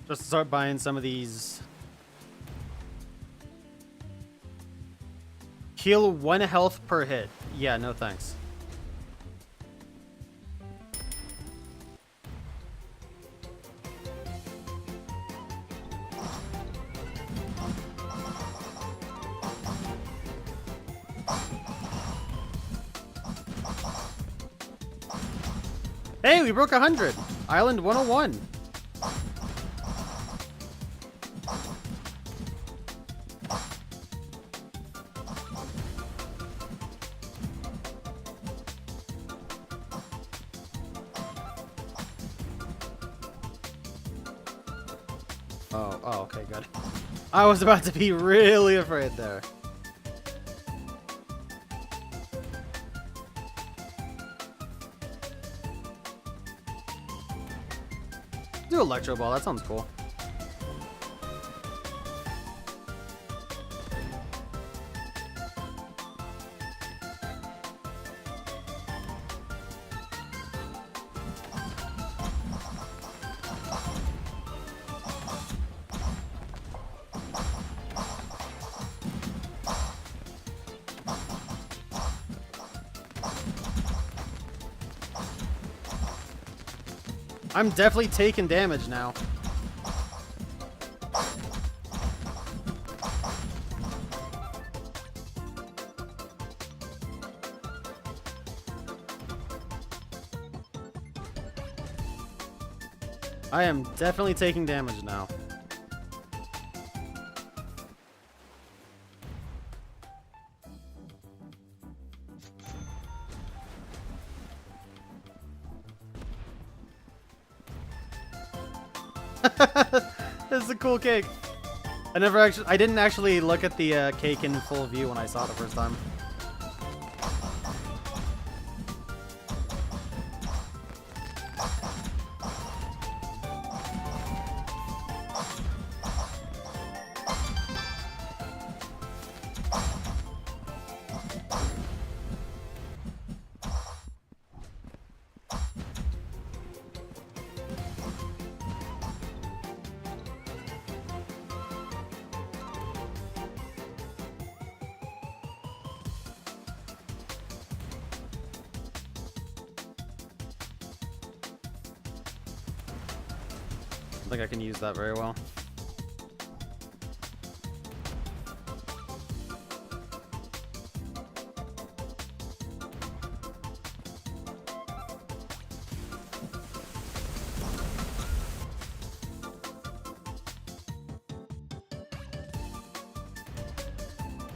Just start buying some of these. Heal 1 health per hit. Yeah, no thanks. Hey, we broke 100. Island 101. Oh, okay, good. I was about to be really afraid there. Do Electro Ball, that sounds cool. I'm definitely taking damage now. I am definitely taking damage now. This is a cool cake. I didn't actually look at the cake in full view when I saw it the first time. I think I can use that very well.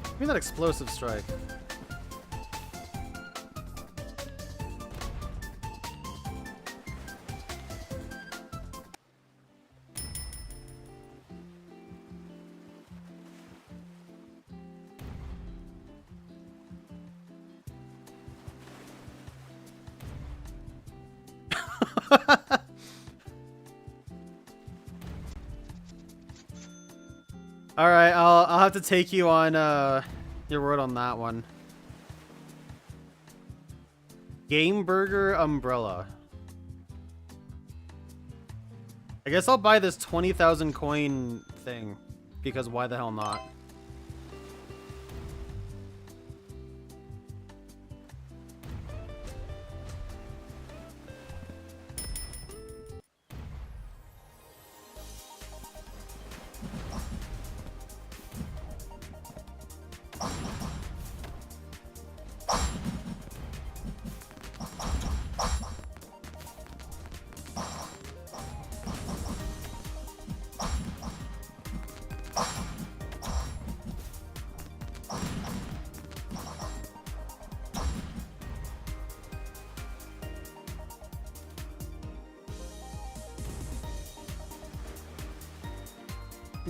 Give me that explosive strike. All right, I'll have to take you on your word on that one. Game Burger Umbrella. I guess I'll buy this 20,000 coin thing because why the hell not?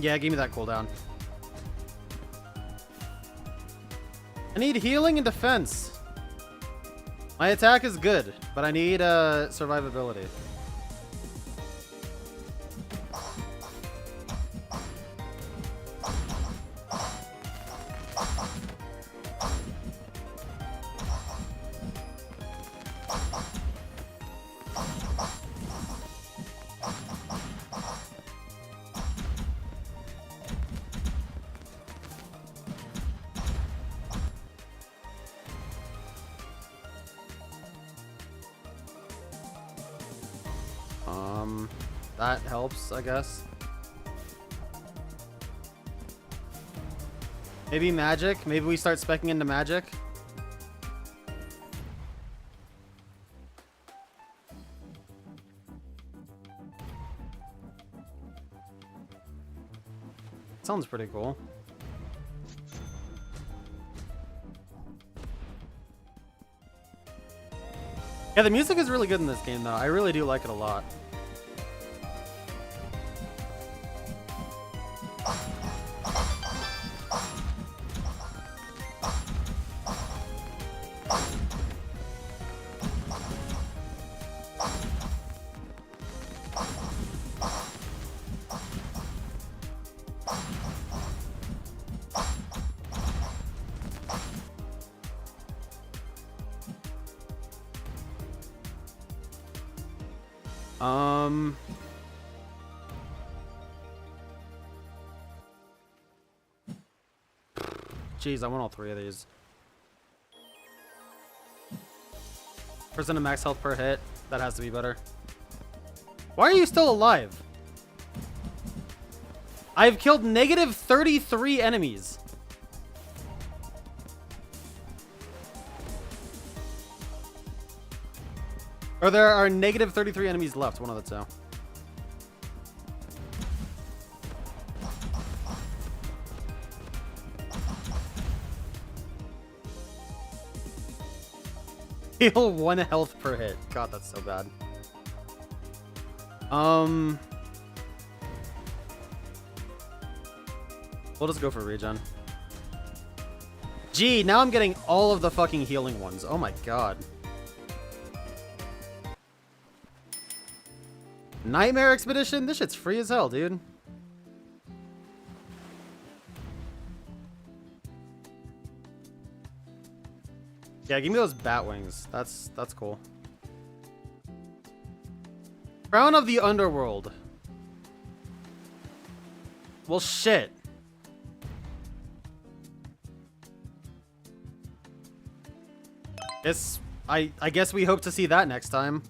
Yeah, give me that cooldown. I need healing and defense. My attack is good, but I need survivability. That helps, I guess. Maybe magic? Maybe we start speccing into magic? Sounds pretty cool. Yeah, the music is really good in this game, though. I really do like it a lot. Um. Jeez, I want all 3 of these. Percent of max health per hit. That has to be better. Why are you still alive? I've killed negative 33 enemies. Or there are negative 33 enemies left. One of the two. Heal 1 health per hit. God, that's so bad. We'll just go for regen. Gee, now I'm getting all of the fucking healing ones. Oh my god. Nightmare Expedition? This shit's free as hell, dude. Yeah, give me those bat wings. That's cool. Crown of the Underworld. Well, shit. I guess we hope to see that next time.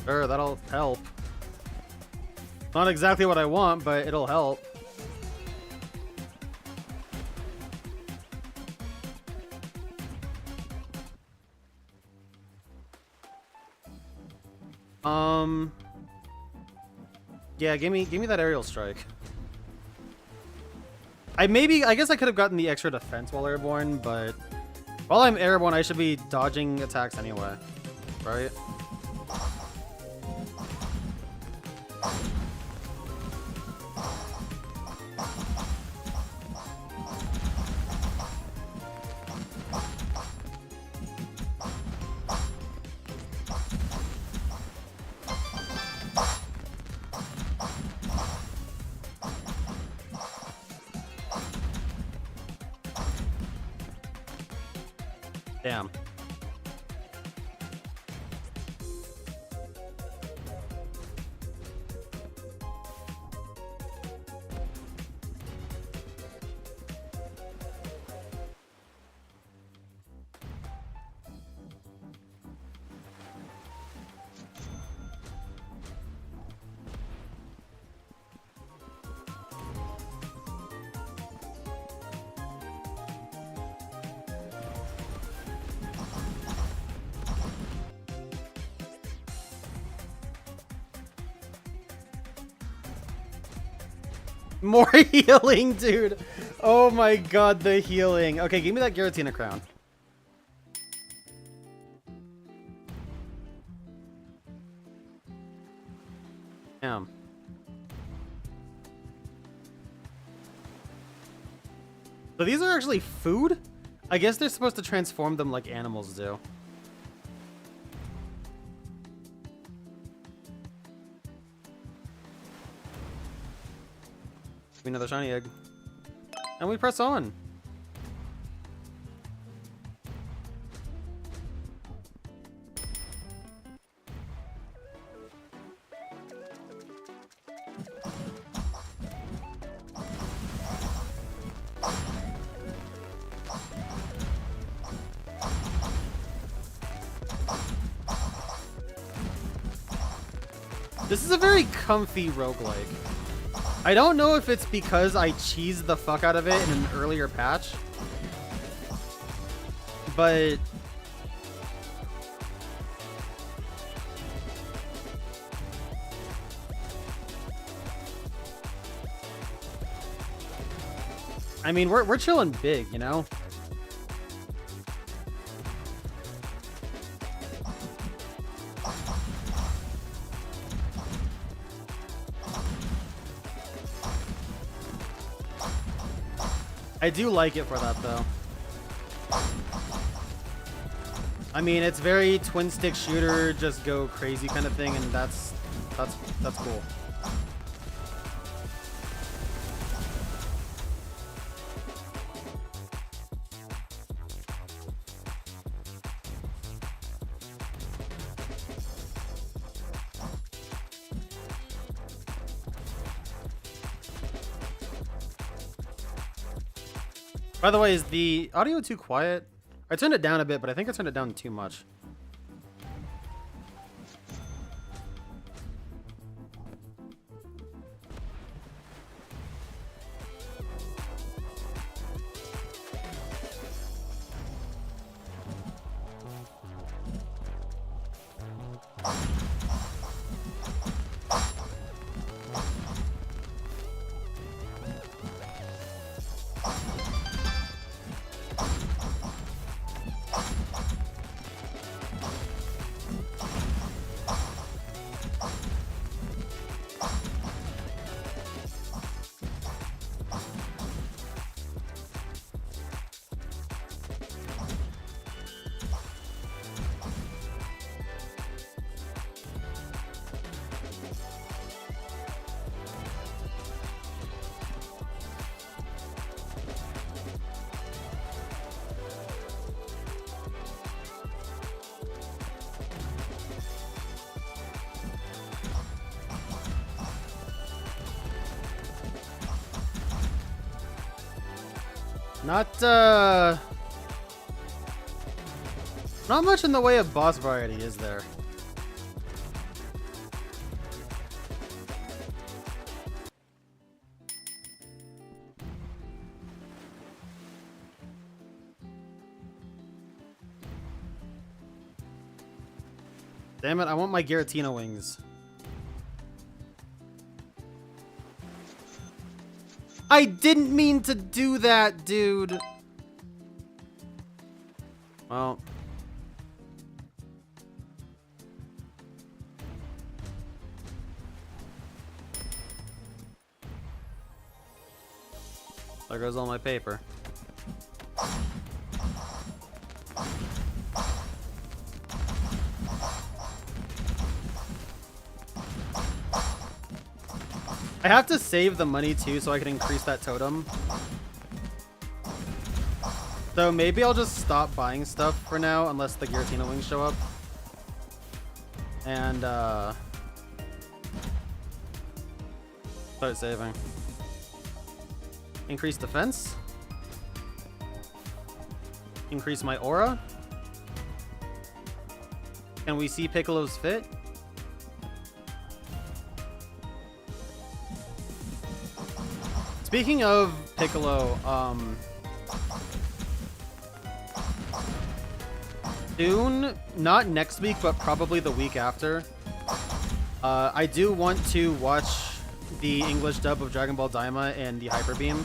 Sure, that'll help. Not exactly what I want, but it'll help. Yeah, give me that aerial strike. I guess I could have gotten the extra defense while airborne, but while I'm airborne, I should be dodging attacks anyway, right? Damn. More healing, dude. Oh my god, the healing. Okay, give me that Giratina crown. Damn. So these are actually food? I guess they're supposed to transform them like animals do. Give me another shiny egg. And we press on. This is a very comfy roguelike. I don't know if it's because I cheesed the fuck out of it in an earlier patch, but I mean, we're chilling big, you know? I do like it for that, though. I mean, it's very twin stick shooter, just go crazy kind of thing, and that's cool. By the way, is the audio too quiet? I turned it down a bit, but I think I turned it down too much. Not much in the way of boss variety, is there? Damn it, I want my Giratina wings. I didn't mean to do that, dude. Well. There goes all my paper. I have to save the money too so I can increase that totem. So maybe I'll just stop buying stuff for now unless the Giratina wings show up. And start saving. Increase defense. Increase my aura. Can we see Piccolo's fit? Speaking of Piccolo, soon, not next week, but probably the week after, I do want to watch the English dub of Dragon Ball Daima and the Hyper Beam.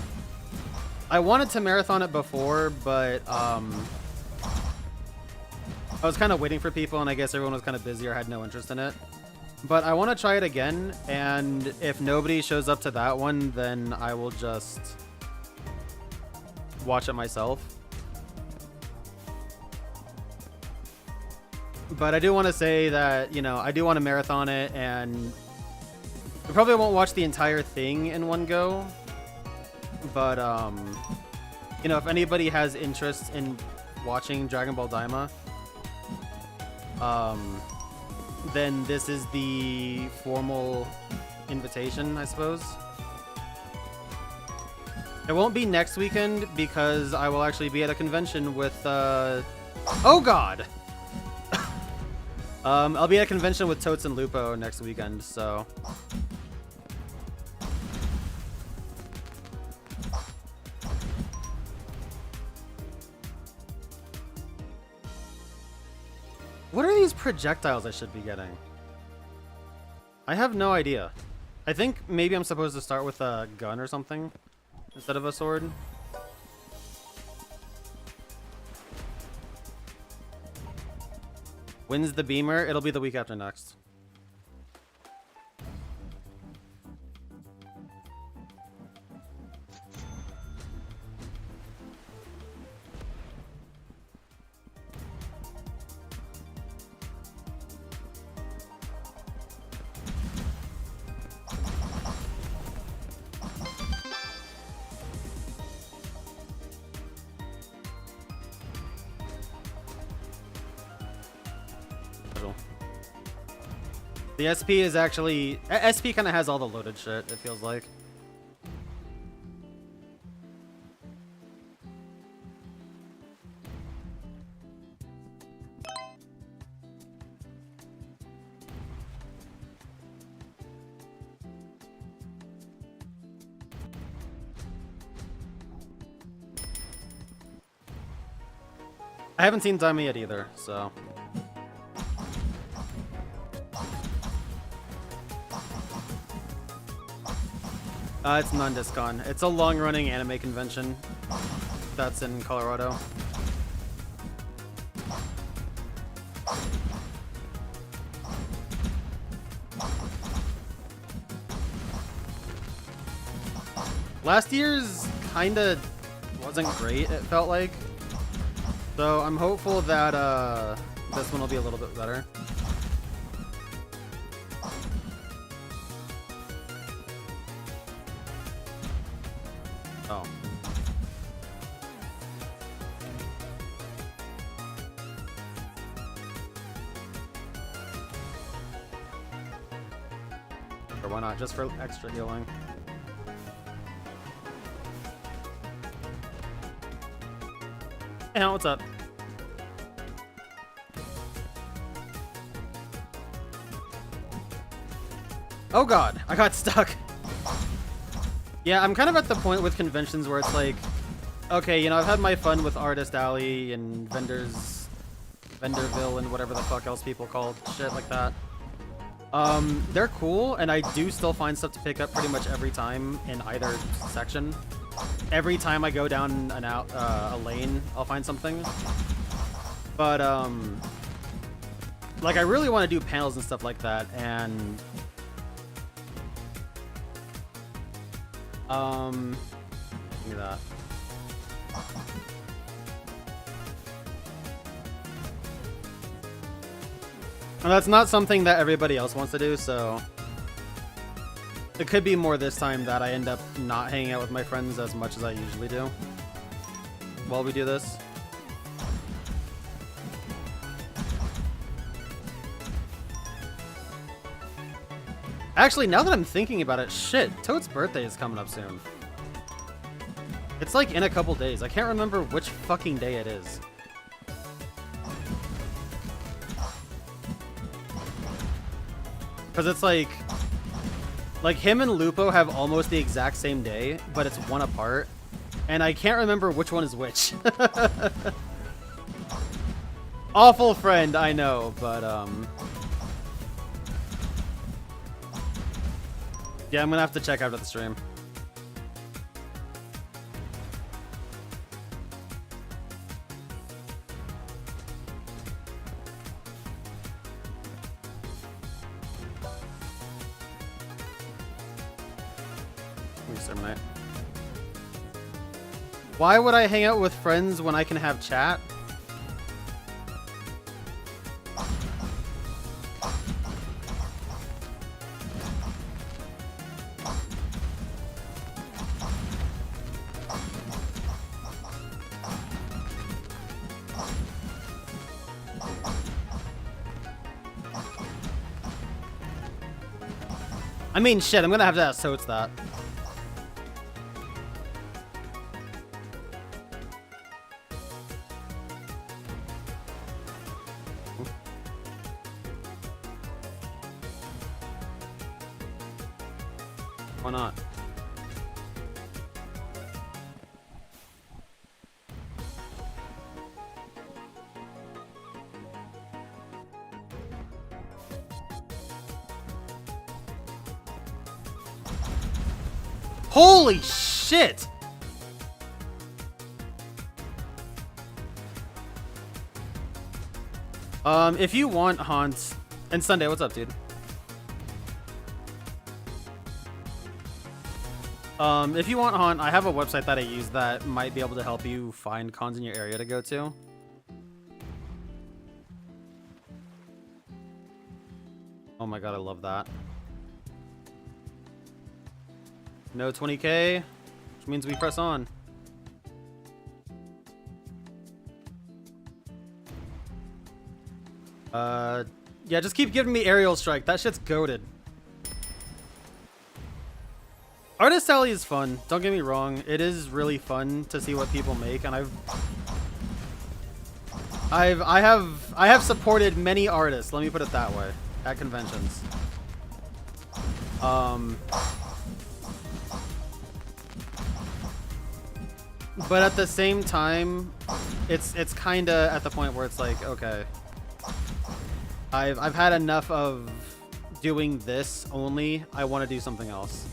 I wanted to marathon it before, but I was kind of waiting for people, and I guess everyone was kind of busy or had no interest in it. But I want to try it again, and if nobody shows up to that one, then I will just watch it myself. But I do want to say that, you know, I do want to marathon it, and I probably won't watch the entire thing in one go. But, you know, if anybody has interest in watching Dragon Ball Daima, then this is the formal invitation, I suppose. It won't be next weekend because I will actually be at a convention with, oh god! I'll be at a convention with Totes and Lupo next weekend, so... What are these projectiles I should be getting? I have no idea. I think maybe I'm supposed to start with a gun or something instead of a sword. Wins the Beamer, it'll be the week after next. The SP is actually... SP kind of has all the loaded shit, it feels like. I haven't seen Daima yet either, so... It's non-discon. It's a long-running anime convention that's in Colorado. Last year's kinda wasn't great, it felt like. So I'm hopeful that this one will be a little bit better. Oh. Or why not? Just for extra healing. Hey, what's up? Oh god, I got stuck. Yeah, I'm kind of at the point with conventions where it's like, okay, you know, I've had my fun with Artist Alley and Vendorville and whatever the fuck else people call shit like that. They're cool, and I do still find stuff to pick up pretty much every time in either section. Every time I go down a lane, I'll find something. But, like, I really want to do panels and stuff like that, and... give me that. And that's not something that everybody else wants to do, so... It could be more this time that I end up not hanging out with my friends as much as I usually do while we do this. Actually, now that I'm thinking about it, shit, Toad's birthday is coming up soon. It's like in a couple days. I can't remember which fucking day it is. Because it's like him and Lupo have almost the exact same day, but it's one apart. And I can't remember which one is which. Awful friend, I know, but yeah, I'm gonna have to check after the stream. Exterminate. Why would I hang out with friends when I can have chat? I mean, shit, I'm gonna have to ask Totes that. Why not? Holy shit! If you want Haunt and Sunday, what's up, dude? If you want Haunt, I have a website that I use that might be able to help you find cons in your area to go to. Oh my god, I love that. No 20k, which means we press on. Yeah, just keep giving me Aerial Strike. That shit's goated. Artist Alley is fun. Don't get me wrong. It is really fun to see what people make, and I have supported many artists. Let me put it that way at conventions. But at the same time, it's kind of at the point where it's like, okay, I've had enough of doing this only. I want to do something else.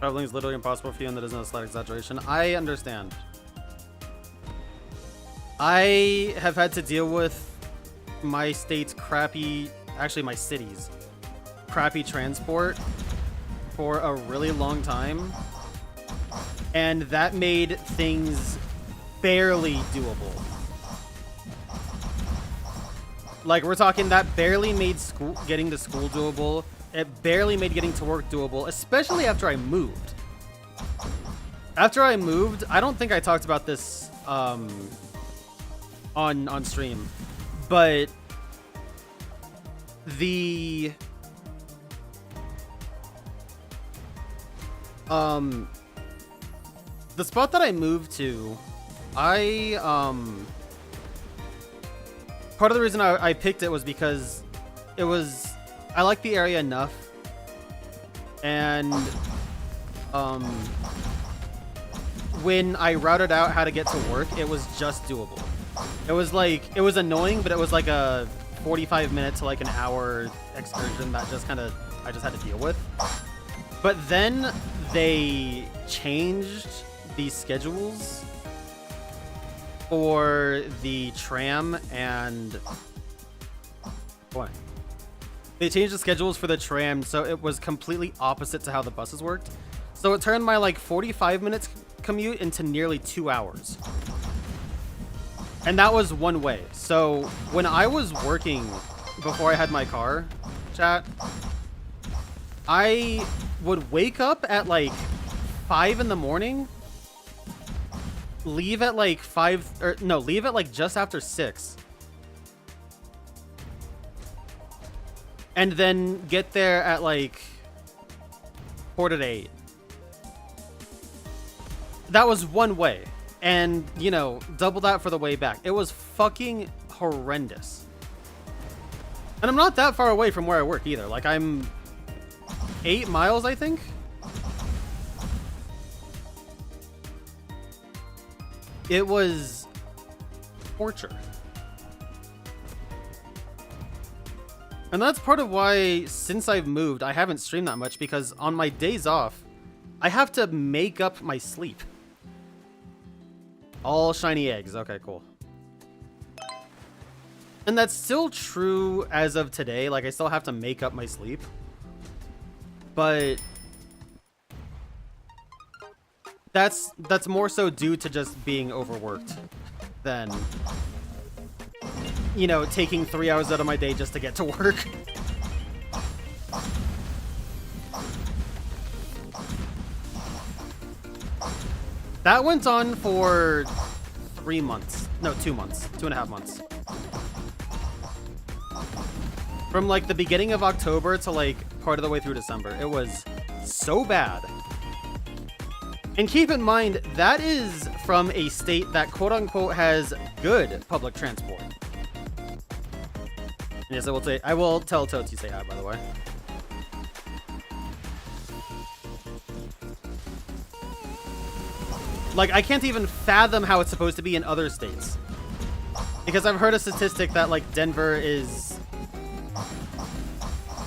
Traveling is literally impossible for you, and that isn't a slight exaggeration. I understand. I have had to deal with my state's crappy, actually my city's crappy transport for a really long time. And that made things barely doable. Like, we're talking that barely made getting to school doable. It barely made getting to work doable, especially after I moved. After I moved, I don't think I talked about this on stream, but the spot that I moved to, part of the reason I picked it was because I like the area enough, and when I routed out how to get to work, it was just doable. It was annoying, but it was like a 45-minute to like an hour excursion that I just had to deal with. But then they changed the schedules for the tram and they changed the schedules for the tram, so it was completely opposite to how the buses worked. So it turned my like 45 minutes commute into nearly 2 hours. And that was one way. So when I was working before I had my car, chat, I would wake up at like 5 in the morning, leave at like leave at like just after 6. And then get there at like 4 to 8. That was one way. And, you know, double that for the way back. It was fucking horrendous. And I'm not that far away from where I work either. Like, I'm 8 miles, I think. It was torture. And that's part of why, since I've moved, I haven't streamed that much, because on my days off, I have to make up my sleep. All shiny eggs. Okay, cool. And that's still true as of today. Like, I still have to make up my sleep. But that's more so due to just being overworked than, you know, taking 3 hours out of my day just to get to work. That went on for 3 months. No, 2 months. 2.5 months. From like the beginning of October to like part of the way through December. It was so bad. And keep in mind, that is from a state that quote unquote has good public transport. Yes, I will tell Totes you say hi, by the way. Like, I can't even fathom how it's supposed to be in other states. Because I've heard a statistic that, like, Denver is,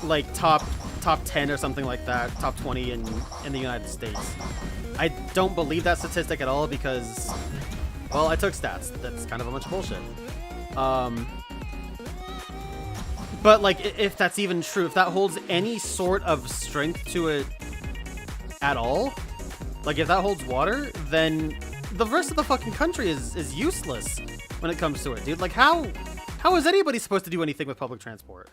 like, top top 10 or something like that, top 20 in the United States. I don't believe that statistic at all because, well, I took stats. That's kind of a bunch of bullshit. But like, if that's even true, if that holds any sort of strength to it at all, like if that holds water, then the rest of the fucking country is useless when it comes to it, dude. Like, how is anybody supposed to do anything with public transport?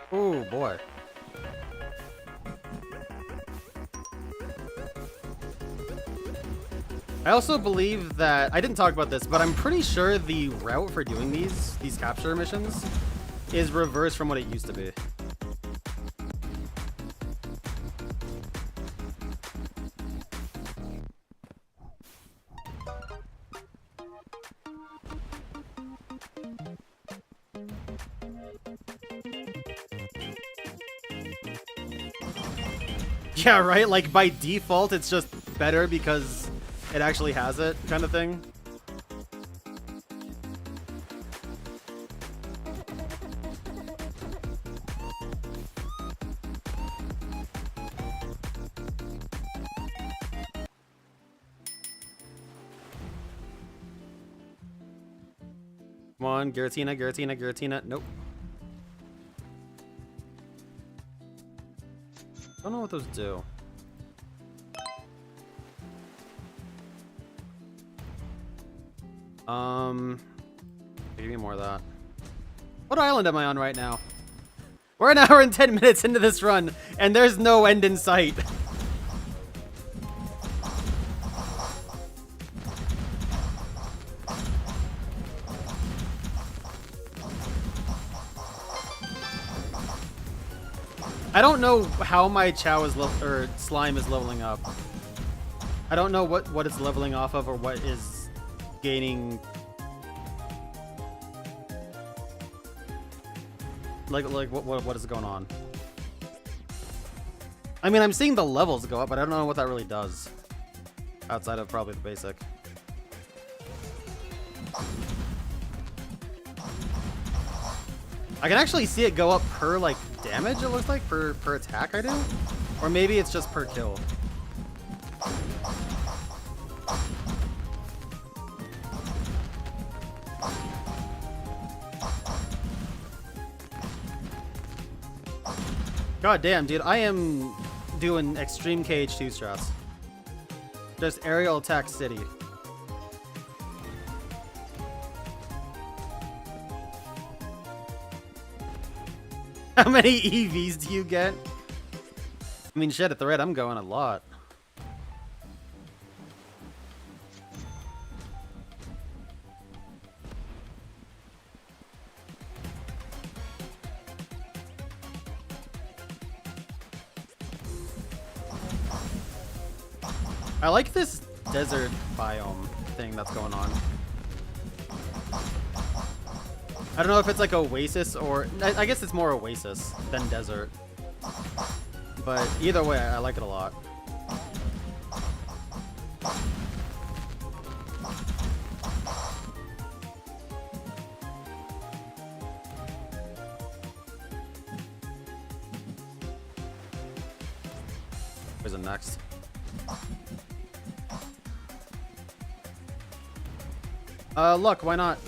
Oh boy. I also believe that, I didn't talk about this, but I'm pretty sure the route for doing these capture missions is reversed from what it used to be. Yeah, right? Like, by default, it's just better because it actually has it, kind of thing. Come on, Giratina, Giratina, Giratina. Nope. Don't know what those do. Give me more of that. What island am I on right now? We're an hour and 10 minutes into this run, and there's no end in sight. I don't know how my Chao is or slime is leveling up. I don't know what it's leveling off of or what is gaining. Like what is going on? I mean, I'm seeing the levels go up, but I don't know what that really does. Outside of probably the basic. I can actually see it go up per like damage, it looks like, per attack I do. Or maybe it's just per kill. God damn, dude, I am doing extreme KH2 strats. Just aerial attack city. How many EVs do you get? I mean, shit, at the rate I'm going, a lot. I like this desert biome thing that's going on. I don't know if it's like oasis or... I guess it's more oasis than desert. But either way, I like it a lot. Where's it next? Look, why not?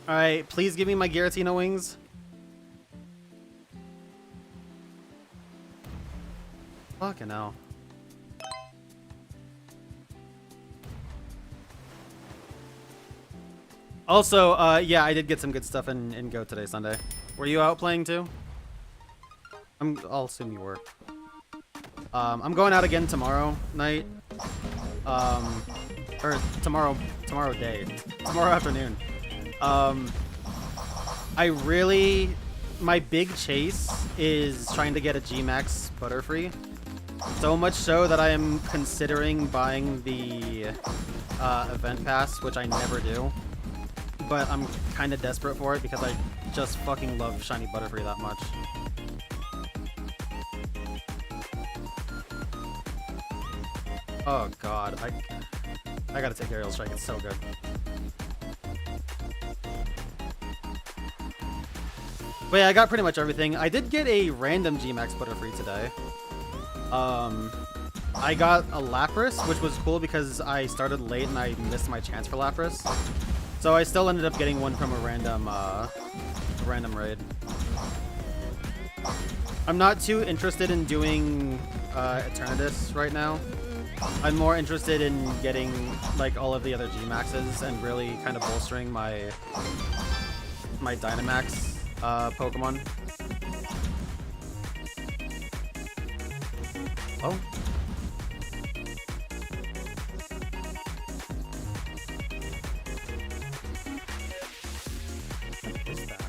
Alright, please give me my Giratina wings. Fucking hell. Also, yeah, I did get some good stuff in Go today, Sunday. Were you out playing too? I'll assume you were. I'm going out again tomorrow night. Or tomorrow afternoon. My big chase is trying to get a Gmax Butterfree. So much so that I am considering buying the event pass, which I never do. But I'm kind of desperate for it because I just fucking love shiny Butterfree that much. Oh god, I gotta take Aerial Strike, it's so good. But yeah, I got pretty much everything. I did get a random Gmax Butterfree today. I got a Lapras, which was cool because I started late and I missed my chance for Lapras. So I still ended up getting one from a random raid. I'm not too interested in doing Eternatus right now. I'm more interested in getting like all of the other Gmaxes and really kind of bolstering my Dynamax Pokemon. Oh. What is that?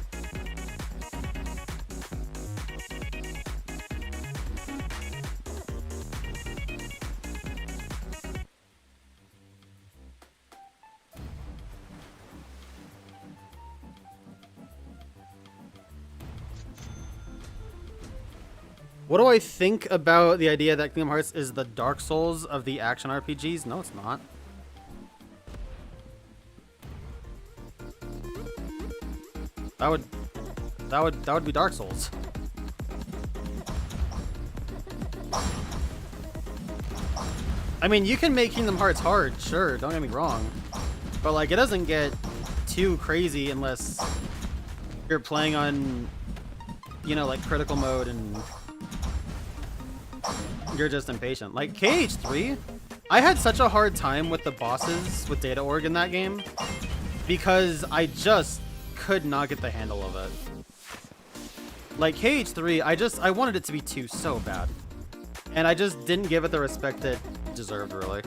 What do I think about the idea that Kingdom Hearts is the Dark Souls of the action RPGs? No, it's not. That would be Dark Souls. I mean, you can make Kingdom Hearts hard, sure, don't get me wrong. But like, it doesn't get too crazy unless you're playing on, you know, like critical mode and you're just impatient. Like KH3, I had such a hard time with the bosses with Data Org in that game because I just could not get the handle of it. Like KH3, I wanted it to be 2 so bad. And I just didn't give it the respect it deserved, really.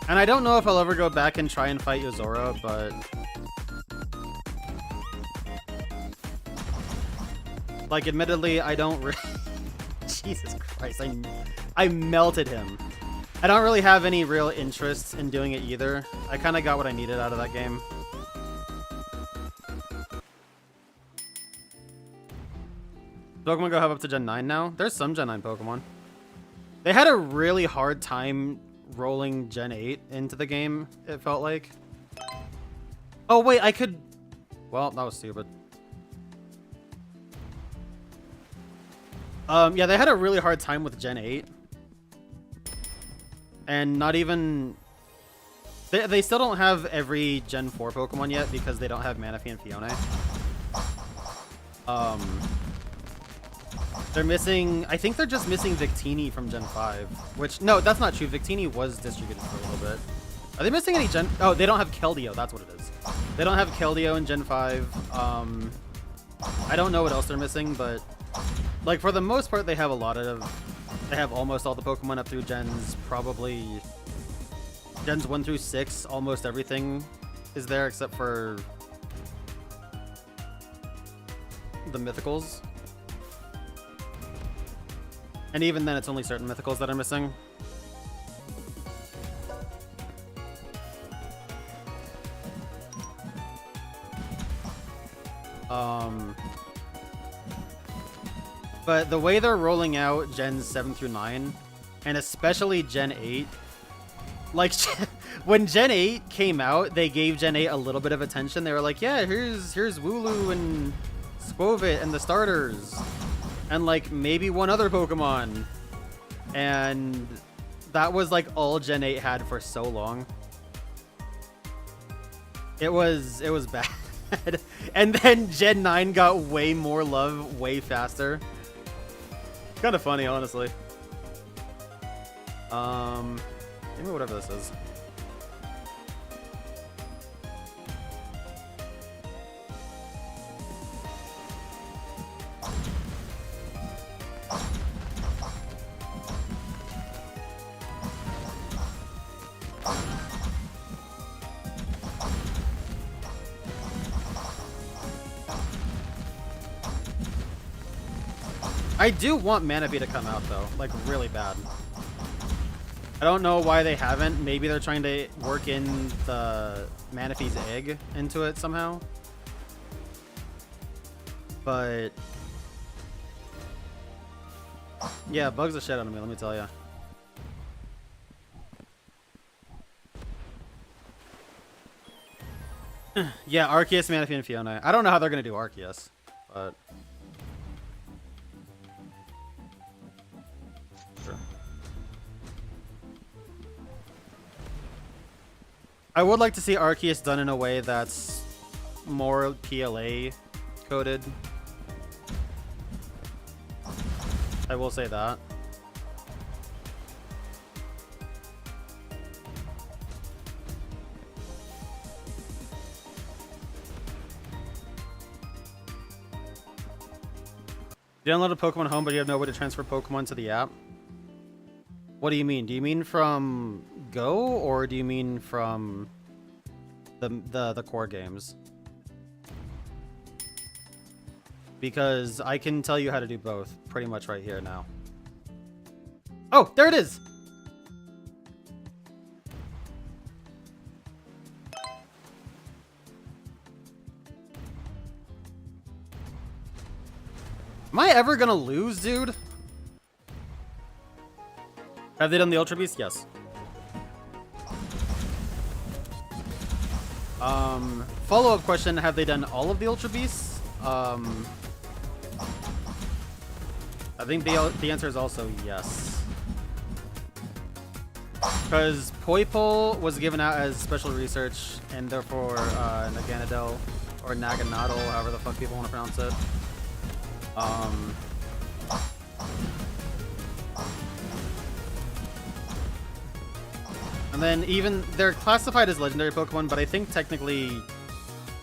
And I don't know if I'll ever go back and try and fight Yozora, but like, admittedly, I don't really... Jesus Christ, I melted him. I don't really have any real interest in doing it either. I kind of got what I needed out of that game. Pokemon Go have up to Gen 9 now? There's some Gen 9 Pokemon. They had a really hard time rolling Gen 8 into the game, it felt like. Oh, wait, I could... Well, that was stupid. Yeah, they had a really hard time with Gen 8. And not even... They still don't have every Gen 4 Pokemon yet because they don't have Manaphy and Fione. They're missing... I think they're just missing Victini from Gen 5. Which... No, that's not true. Victini was distributed for a little bit. Are they missing any Gen... Oh, they don't have Keldeo. That's what it is. They don't have Keldeo in Gen 5. I don't know what else they're missing, but... Like, for the most part, they have a lot of... They have almost all the Pokemon up through Gens, probably... Gens 1 through 6, almost everything is there except for... the Mythicals. And even then, it's only certain Mythicals that are missing. But the way they're rolling out Gens 7 through 9, and especially Gen 8, like, when Gen 8 came out, they gave Gen 8 a little bit of attention. They were like, yeah, here's Wooloo and Squovit and the starters. And, like, maybe one other Pokemon. And that was, like, all Gen 8 had for so long. It was bad. And then Gen 9 got way more love way faster. Kind of funny, honestly. Give me whatever this is. I do want Manaphy to come out though, like really bad. I don't know why they haven't. Maybe they're trying to work in the Manaphy's egg into it somehow. But yeah, bugs the shit out of me, let me tell you. Yeah, Arceus, Manaphy, and Fiona. I don't know how they're gonna do Arceus, but sure. I would like to see Arceus done in a way that's more PLA coded. I will say that. You download a Pokemon Home, but you have no way to transfer Pokemon to the app? What do you mean? Do you mean from Go, or do you mean from the core games? Because I can tell you how to do both pretty much right here now. Oh, there it is! Am I ever gonna lose, dude? Have they done the Ultra Beast? Yes. Follow-up question, have they done all of the Ultra Beasts? I think the answer is also yes. Because Poipole was given out as special research, and therefore Naganadel, or Naganadel, however the fuck people want to pronounce it. And then even, they're classified as legendary Pokemon, but I think technically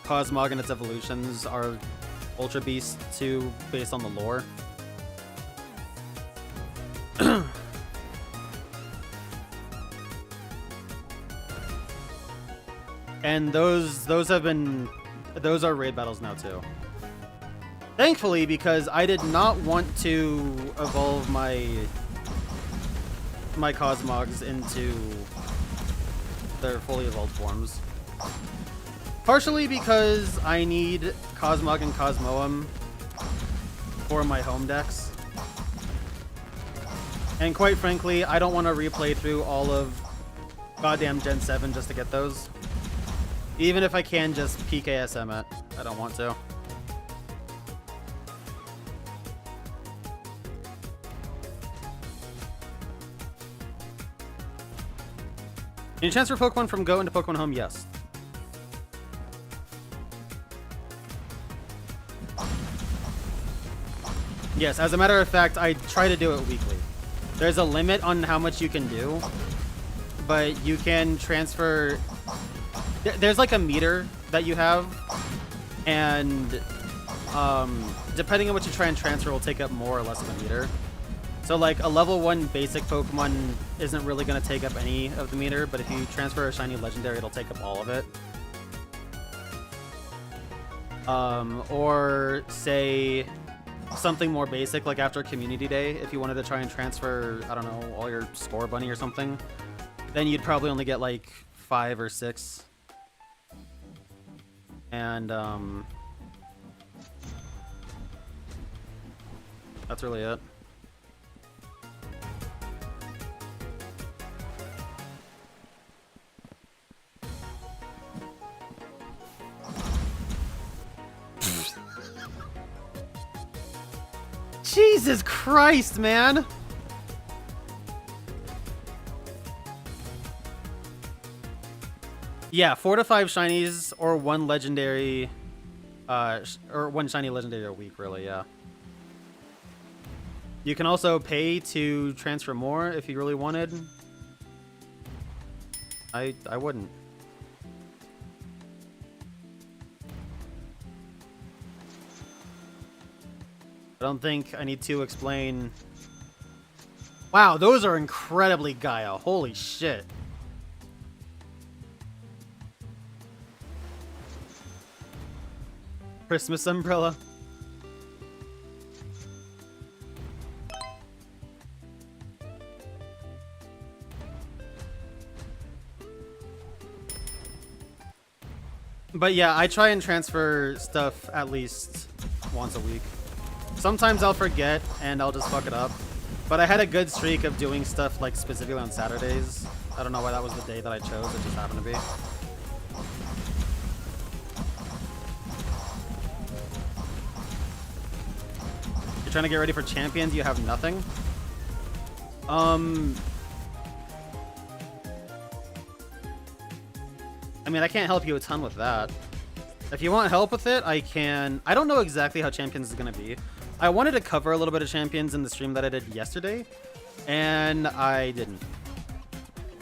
Cosmog and its evolutions are Ultra Beasts too, based on the lore. And those are raid battles now too. Thankfully, because I did not want to evolve my Cosmogs into their fully evolved forms. Partially because I need Cosmog and Cosmoem for my home decks. And quite frankly, I don't want to replay through all of goddamn Gen 7 just to get those. Even if I can just PKSM it, I don't want to. Can you transfer Pokemon from Go into Pokemon Home? Yes. Yes, as a matter of fact, I try to do it weekly. There's a limit on how much you can do, but you can transfer... There's like a meter that you have, and depending on what you try and transfer will take up more or less of a meter. So like a level 1 basic Pokemon isn't really going to take up any of the meter, but if you transfer a shiny legendary, it'll take up all of it. Or say something more basic, like after Community Day, if you wanted to try and transfer, I don't know, all your Score Bunny or something, then you'd probably only get like 5 or 6. And that's really it. Jesus Christ, man! Yeah, 4 to 5 shinies or 1 legendary, or 1 shiny legendary a week, really, yeah. You can also pay to transfer more if you really wanted. I wouldn't. I don't think I need to explain. Wow, those are incredibly Gaia. Holy shit. Christmas umbrella. But yeah, I try and transfer stuff at least once a week. Sometimes I'll forget and I'll just fuck it up. But I had a good streak of doing stuff like specifically on Saturdays. I don't know why that was the day that I chose. It just happened to be. You're trying to get ready for champions, you have nothing? I mean, I can't help you a ton with that. If you want help with it, I can. I don't know exactly how Champions is going to be. I wanted to cover a little bit of Champions in the stream that I did yesterday, and I didn't.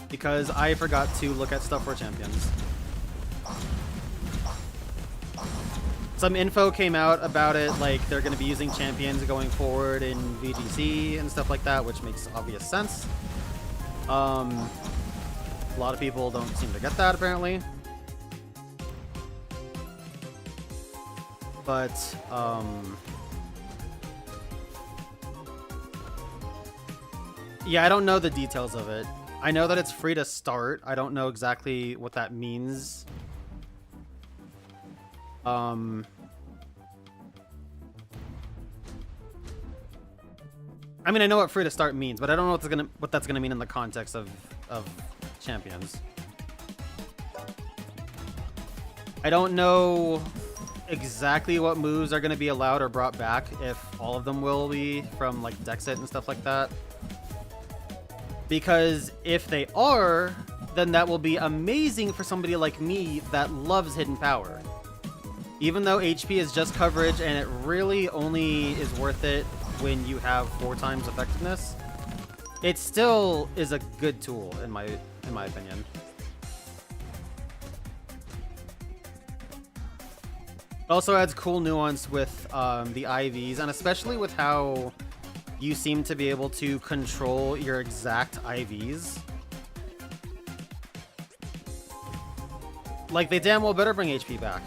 Because I forgot to look at stuff for Champions. Some info came out about it, like they're going to be using Champions going forward in VGC and stuff like that, which makes obvious sense. A lot of people don't seem to get that, apparently. But, yeah, I don't know the details of it. I know that it's free to start. I don't know exactly what that means. I mean, I know what free to start means, but I don't know what that's gonna mean in the context of Champions. I don't know exactly what moves are going to be allowed or brought back, if all of them will be, from like Dexit and stuff like that. Because if they are, then that will be amazing for somebody like me that loves hidden power. Even though HP is just coverage and it really only is worth it when you have 4 times effectiveness, it still is a good tool in my opinion. It also adds cool nuance with the IVs, and especially with how you seem to be able to control your exact IVs. Like, they damn well better bring HP back.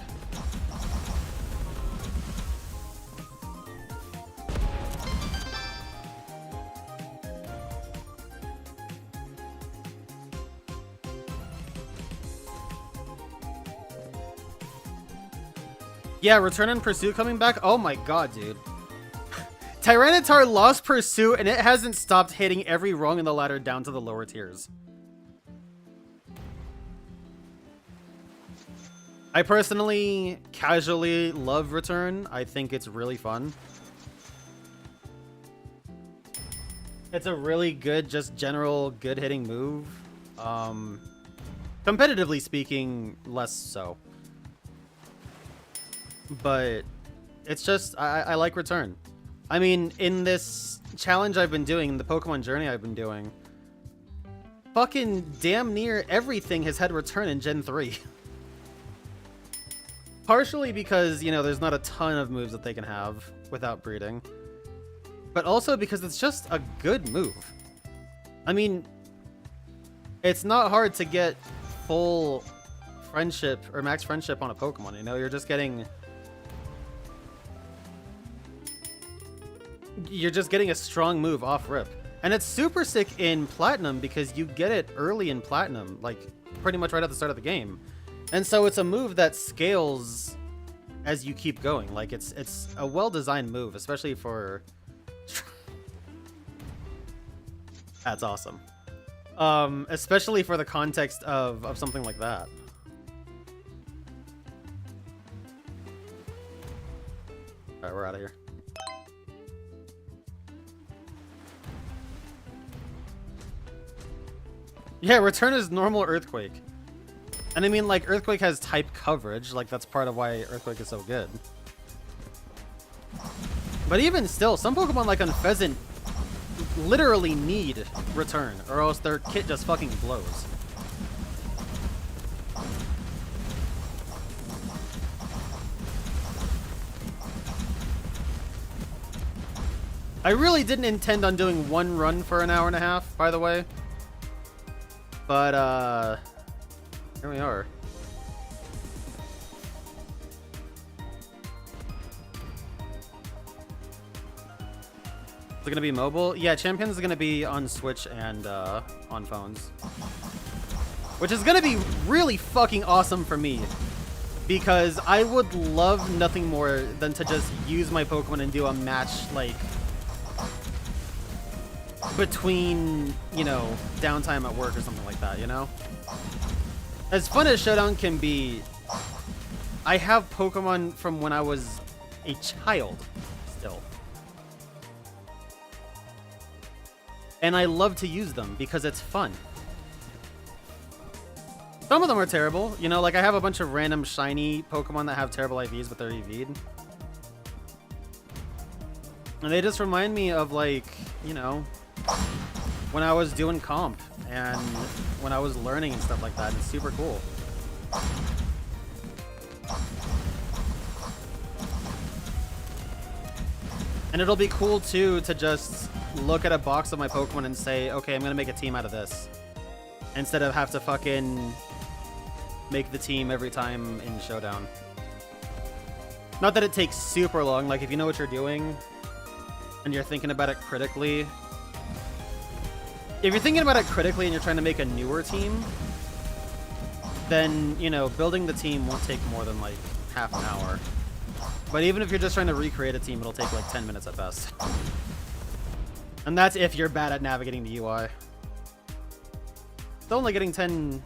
Yeah, Return and Pursuit coming back? Oh my god, dude. Tyranitar lost Pursuit and it hasn't stopped hitting every rung in the ladder down to the lower tiers. I personally casually love Return. I think it's really fun. It's a really good, just general good hitting move. Competitively speaking, less so. But it's just, I like Return. I mean, in this challenge I've been doing, the Pokemon journey I've been doing, fucking damn near everything has had Return in Gen 3. Partially because, you know, there's not a ton of moves that they can have without breeding. But also because it's just a good move. I mean, it's not hard to get full friendship or max friendship on a Pokemon, you know? You're just getting a strong move off rip. And it's super sick in Platinum because you get it early in Platinum, like pretty much right at the start of the game. And so it's a move that scales as you keep going. Like it's a well-designed move, especially for That's awesome. Especially for the context of something like that. Alright, we're out of here. Yeah, Return is normal Earthquake. And I mean, like, Earthquake has type coverage. Like, that's part of why Earthquake is so good. But even still, some Pokemon, like Unfezant, literally need return, or else their kit just fucking blows. I really didn't intend on doing one run for an hour and a half, by the way. But, here we are. Is it gonna be mobile? Yeah, Champions is gonna be on Switch and, on phones. Which is gonna be really fucking awesome for me. Because I would love nothing more than to just use my Pokemon and do a match, like, between, you know, downtime at work or something like that, you know? As fun as Showdown can be, I have Pokemon from when I was a child still. And I love to use them because it's fun. Some of them are terrible, you know, like I have a bunch of random shiny Pokemon that have terrible IVs, but they're EV'd. And they just remind me of, like, you know, when I was doing comp and when I was learning and stuff like that. It's super cool. And it'll be cool too to just look at a box of my Pokemon and say, okay, I'm gonna make a team out of this, instead of have to fucking make the team every time in Showdown. Not that it takes super long, like if you know what you're doing and you're thinking about it critically. If you're thinking about it critically and you're trying to make a newer team, then, you know, building the team won't take more than, like, half an hour. But even if you're just trying to recreate a team, it'll take, like, 10 minutes at best. And that's if you're bad at navigating the UI. Still only getting 10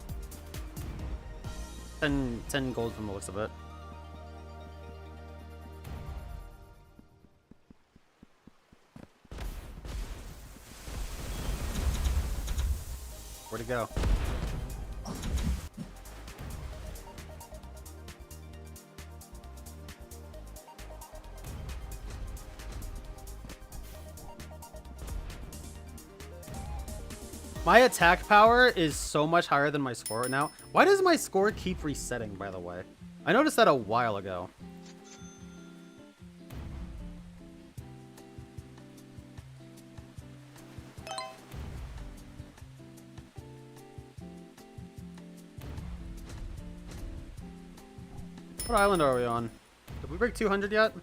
gold from the looks of it. Where'd it go? My attack power is so much higher than my score right now. Why does my score keep resetting, by the way? I noticed that a while ago. What island are we on? Did we break 200 yet?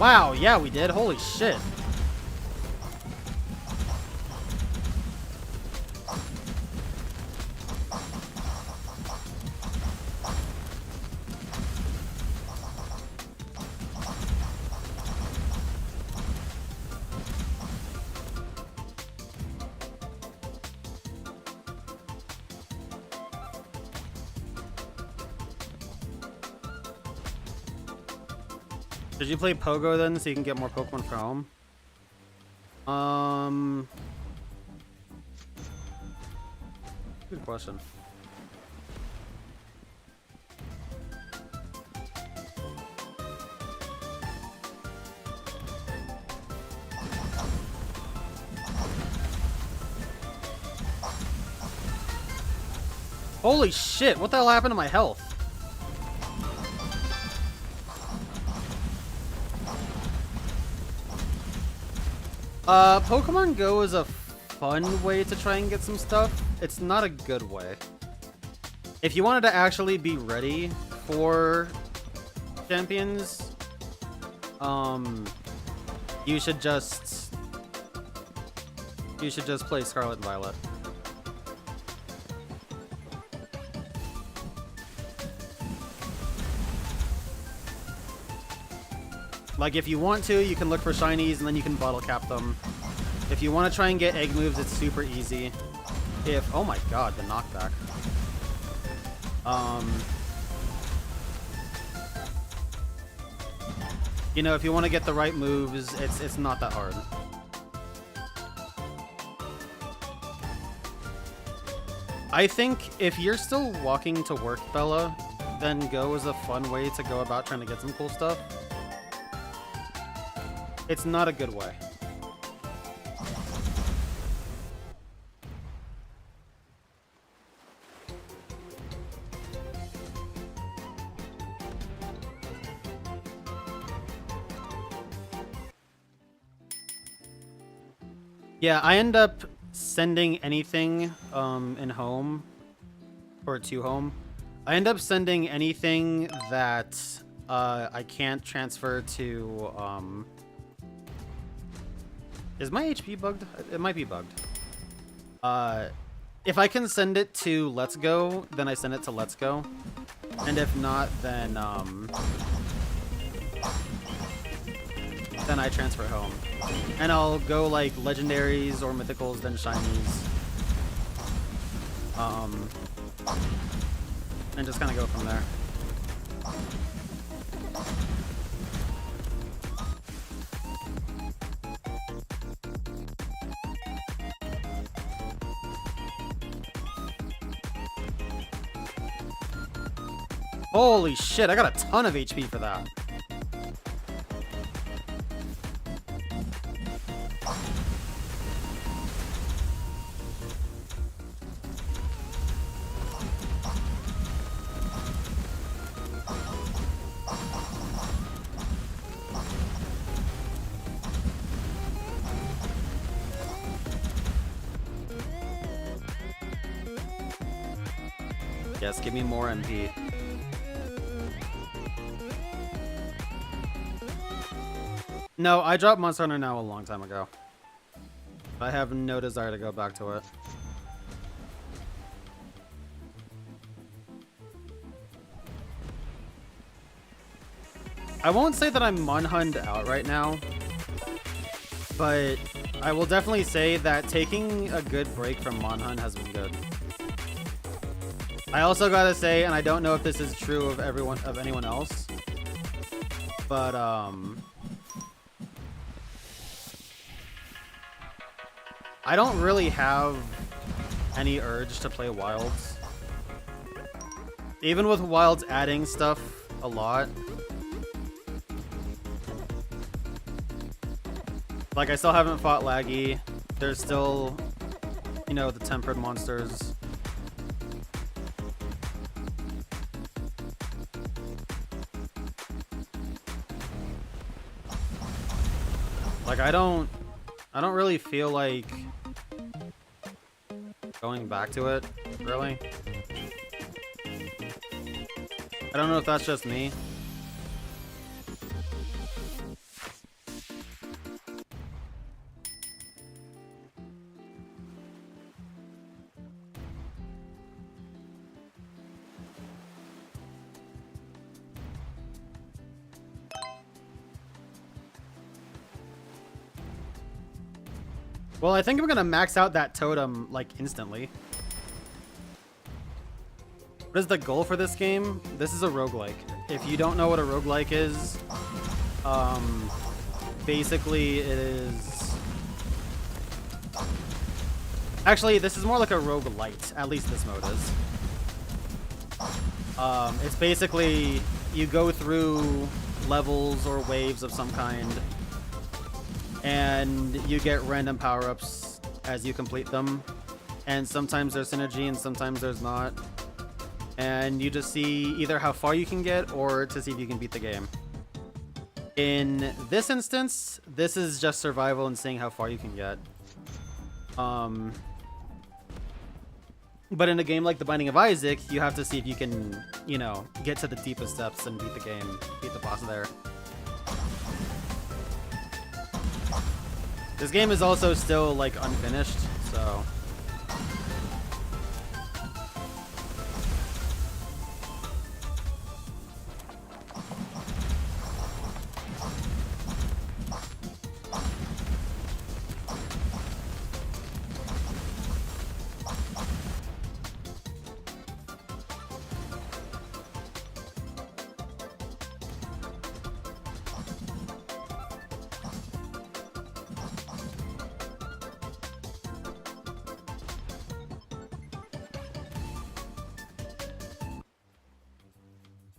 Wow, yeah, we did. Holy shit. Did you play Pogo then, so you can get more Pokemon for home? Good question. Holy shit, what the hell happened to my health? Pokemon Go is a fun way to try and get some stuff. It's not a good way. If you wanted to actually be ready for Champions, you should just play Scarlet and Violet. Like, if you want to, you can look for shinies and then you can bottle cap them. If you want to try and get egg moves, it's super easy. Oh my god, the knockback. You know, if you want to get the right moves, it's not that hard. I think if you're still walking to work, Bella, then Go is a fun way to go about trying to get some cool stuff. It's not a good way. Yeah, I end up sending anything in home or to home. I end up sending anything that I can't transfer to is my HP bugged? It might be bugged. If I can send it to Let's Go, then I send it to Let's Go. And if not, then I transfer home. And I'll go like legendaries or mythicals, then shinies. And just kind of go from there. Holy shit, I got a ton of HP for that. Yes, give me more MP. No, I dropped Monster Hunter Now a long time ago. I have no desire to go back to it. I won't say that I'm Monhunned out right now, but I will definitely say that taking a good break from Monhunt has been good. I also gotta say, and I don't know if this is true of anyone else, but I don't really have any urge to play Wilds. Even with Wilds adding stuff a lot. Like, I still haven't fought Laggy. There's still, you know, the tempered monsters. Like, I don't really feel like going back to it, really. I don't know if that's just me. Well, I think I'm gonna max out that totem, like, instantly. What is the goal for this game? This is a roguelike. If you don't know what a roguelike is, basically it is... Actually, this is more like a roguelite. At least this mode is. It's basically, you go through levels or waves of some kind, and you get random power-ups as you complete them. And sometimes there's synergy and sometimes there's not. And you just see either how far you can get or to see if you can beat the game. In this instance, this is just survival and seeing how far you can get. But in a game like The Binding of Isaac, you have to see if you can, you know, get to the deepest depths and beat the game, beat the boss there. This game is also still, like, unfinished, so...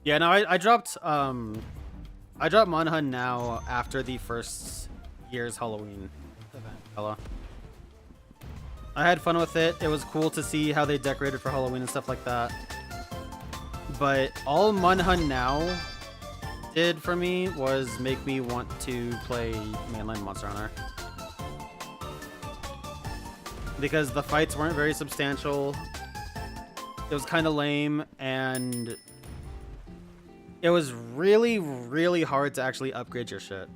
Yeah, no, I dropped Monhunt Now after the first year's Halloween event. Hello. I had fun with it. It was cool to see how they decorated for Halloween and stuff like that. But all Munhunt Now did for me was make me want to play mainline Monster Hunter. Because the fights weren't very substantial. It was kind of lame, and it was really, really hard to actually upgrade your shit.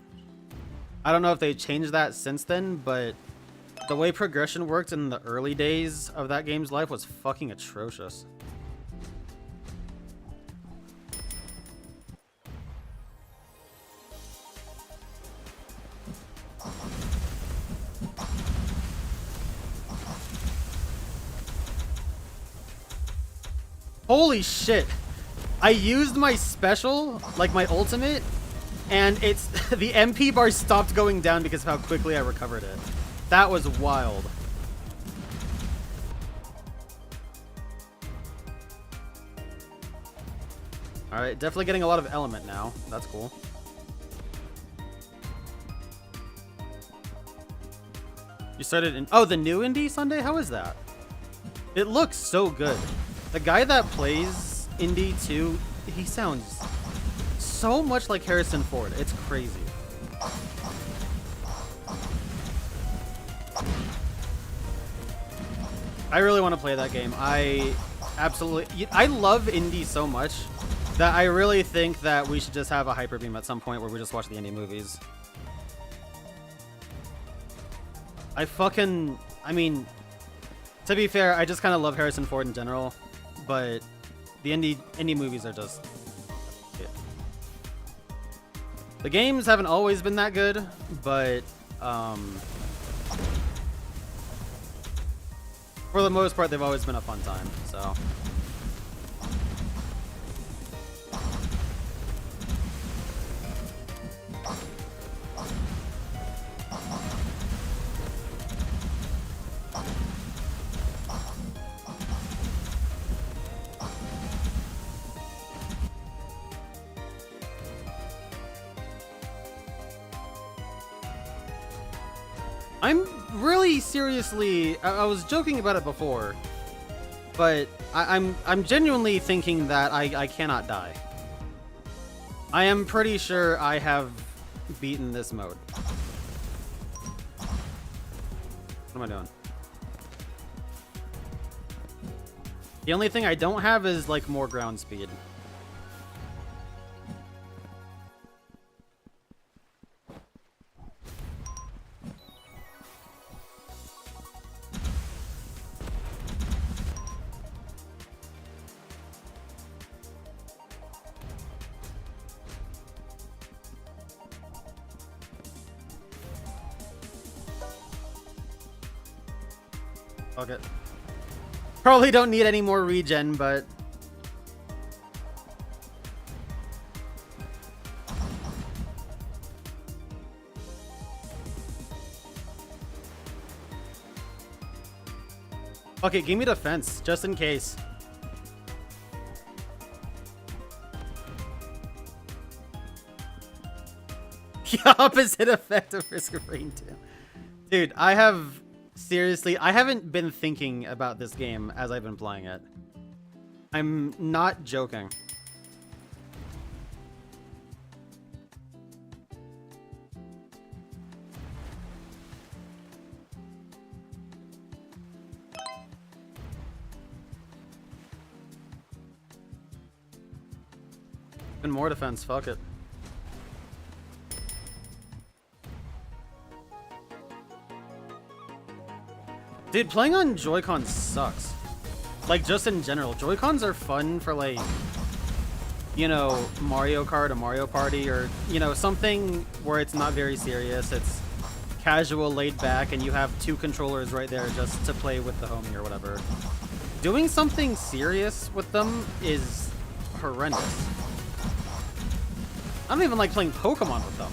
I don't know if they changed that since then, but the way progression worked in the early days of that game's life was fucking atrocious. Holy shit! I used my special, like my ultimate, and it's the MP bar stopped going down because of how quickly I recovered it. That was wild. Alright, definitely getting a lot of element now. That's cool. You started in... Oh, the new Indie Sunday? How is that? It looks so good. The guy that plays Indie 2, he sounds so much like Harrison Ford. It's crazy. I really want to play that game. I love Indie so much that I really think that we should just have a Hyper Beam at some point where we just watch the Indie movies. I mean, to be fair, I just kind of love Harrison Ford in general, but the indie movies are just... Yeah. The games haven't always been that good, but for the most part, they've always been a fun time, so... I'm really seriously... I was joking about it before, but I'm genuinely thinking that I cannot die. I am pretty sure I have beaten this mode. What am I doing? The only thing I don't have is, like, more ground speed. Okay. Probably don't need any more regen, but... Okay, give me defense, just in case. The opposite effect of Risk of Rain 2. Dude, seriously, I haven't been thinking about this game as I've been playing it. I'm not joking. And more defense, fuck it. Dude, playing on Joy-Con sucks. Like, just in general. Joy-Cons are fun for, like, you know, Mario Kart or Mario Party, or, you know, something where it's not very serious. It's casual, laid back, and you have two controllers right there just to play with the homie or whatever. Doing something serious with them is horrendous. I don't even like playing Pokémon with them.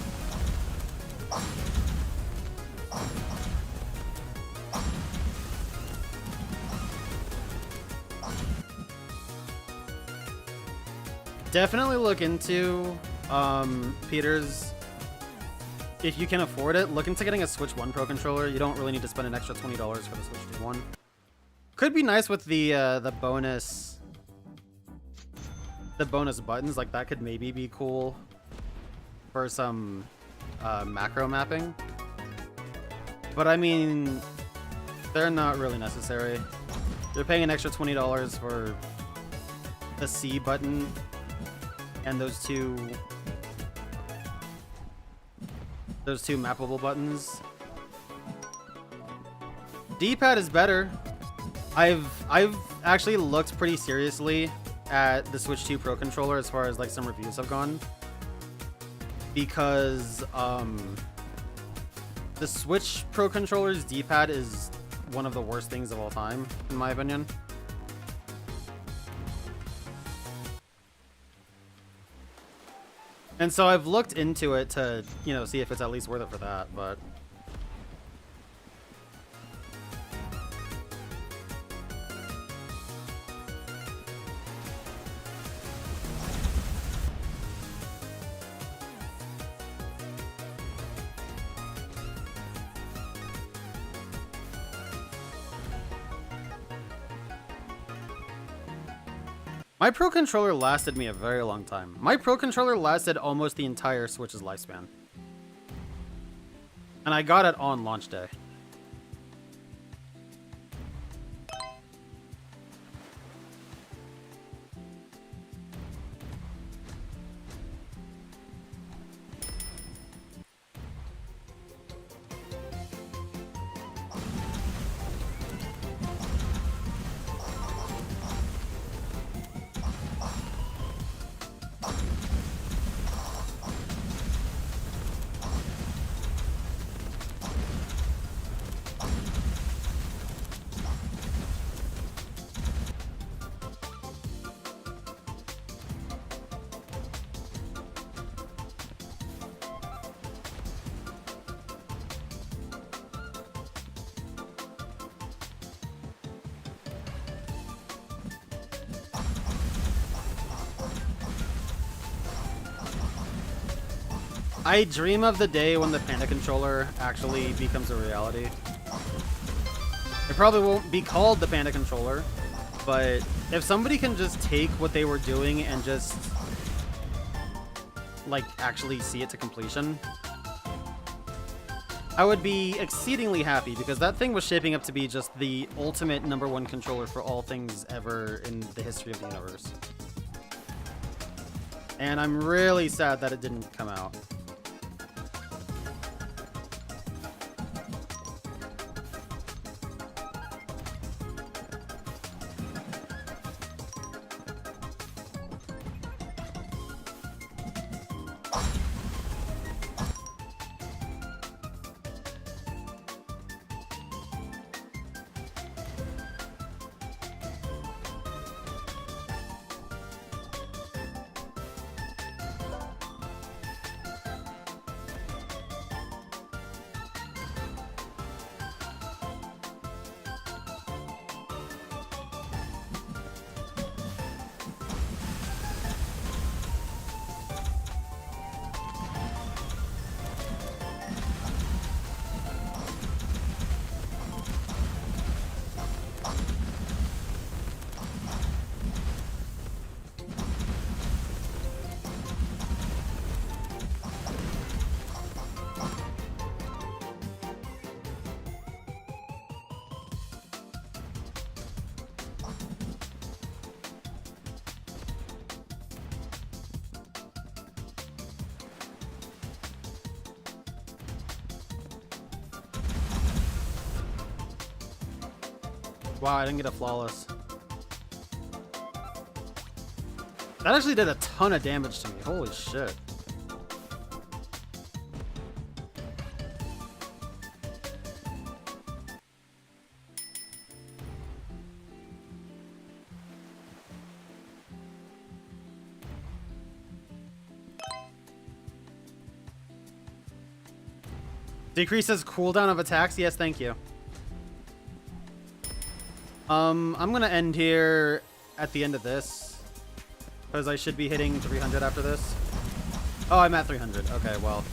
Definitely look into Peter's if you can afford it, look into getting a Switch 1 Pro controller. You don't really need to spend an extra $20 for the Switch 2 one. Could be nice with the bonus buttons. Like that could maybe be cool for some macro mapping. But I mean, they're not really necessary. You're paying an extra $20 for the C button and those two mappable buttons. D-pad is better. I've actually looked pretty seriously at the Switch 2 Pro controller as far as like some reviews have gone, because the Switch Pro controller's D-pad is one of the worst things of all time, in my opinion. And so I've looked into it to, you know, see if it's at least worth it for that, but... My Pro controller lasted me a very long time. My Pro controller lasted almost the entire Switch's lifespan. And I got it on launch day. I dream of the day when the Panda controller actually becomes a reality. It probably won't be called the Panda controller, but if somebody can just take what they were doing and just like actually see it to completion, I would be exceedingly happy, because that thing was shaping up to be just the ultimate #1 controller for all things ever in the history of the universe. And I'm really sad that it didn't come out. Wow, I didn't get a flawless. That actually did a ton of damage to me. Holy shit. Decreases cooldown of attacks? Yes, thank you. I'm gonna end here at the end of this, because I should be hitting 300 after this. Oh, I'm at 300. Okay, well.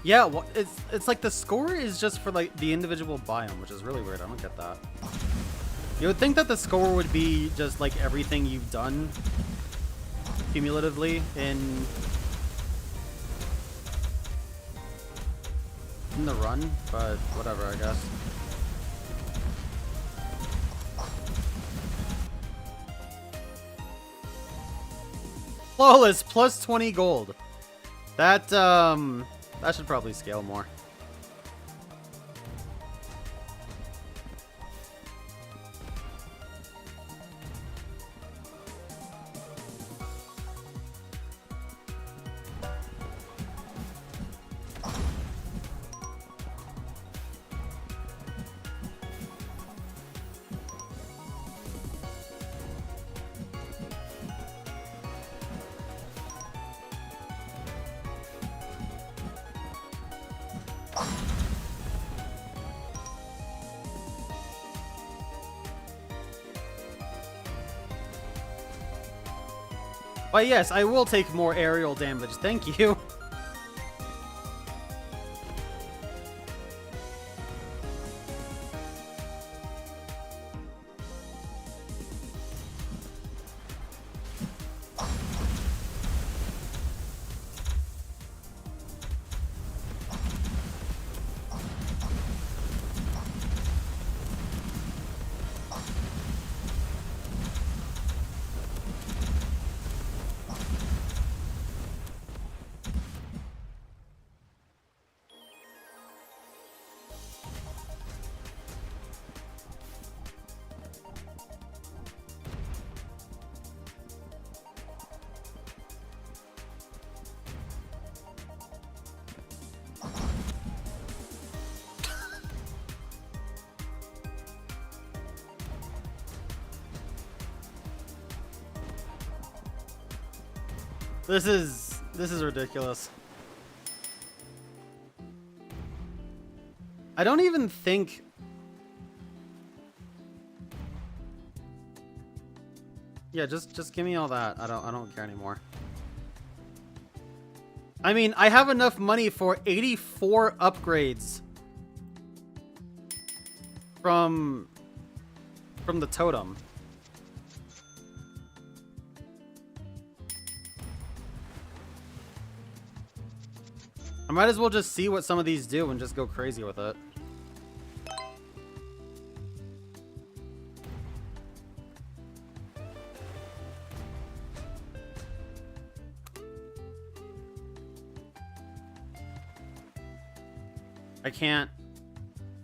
Yeah, well, it's like the score is just for like the individual biome, which is really weird. I don't get that. You would think that the score would be just like everything you've done cumulatively in the run, but whatever, I guess. Flawless plus 20 gold. That should probably scale more. But yes, I will take more aerial damage. Thank you. This is ridiculous. I don't even think... Yeah, just give me all that. I don't care anymore. I mean, I have enough money for 84 upgrades from the totem. I might as well just see what some of these do and just go crazy with it. I can't.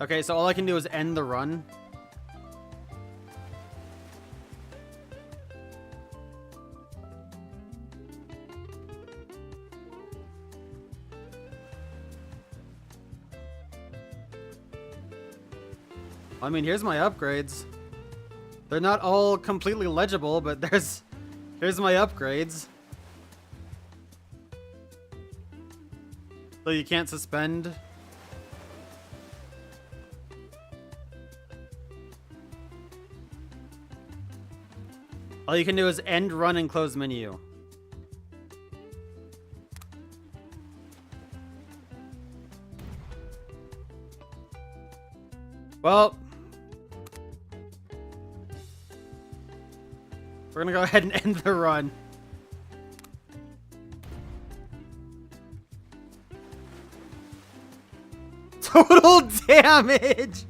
Okay, so all I can do is end the run. I mean, here's my upgrades. They're not all completely legible, but here's my upgrades. So you can't suspend. All you can do is end run and close menu. Well, we're gonna go ahead and end the run. Total damage!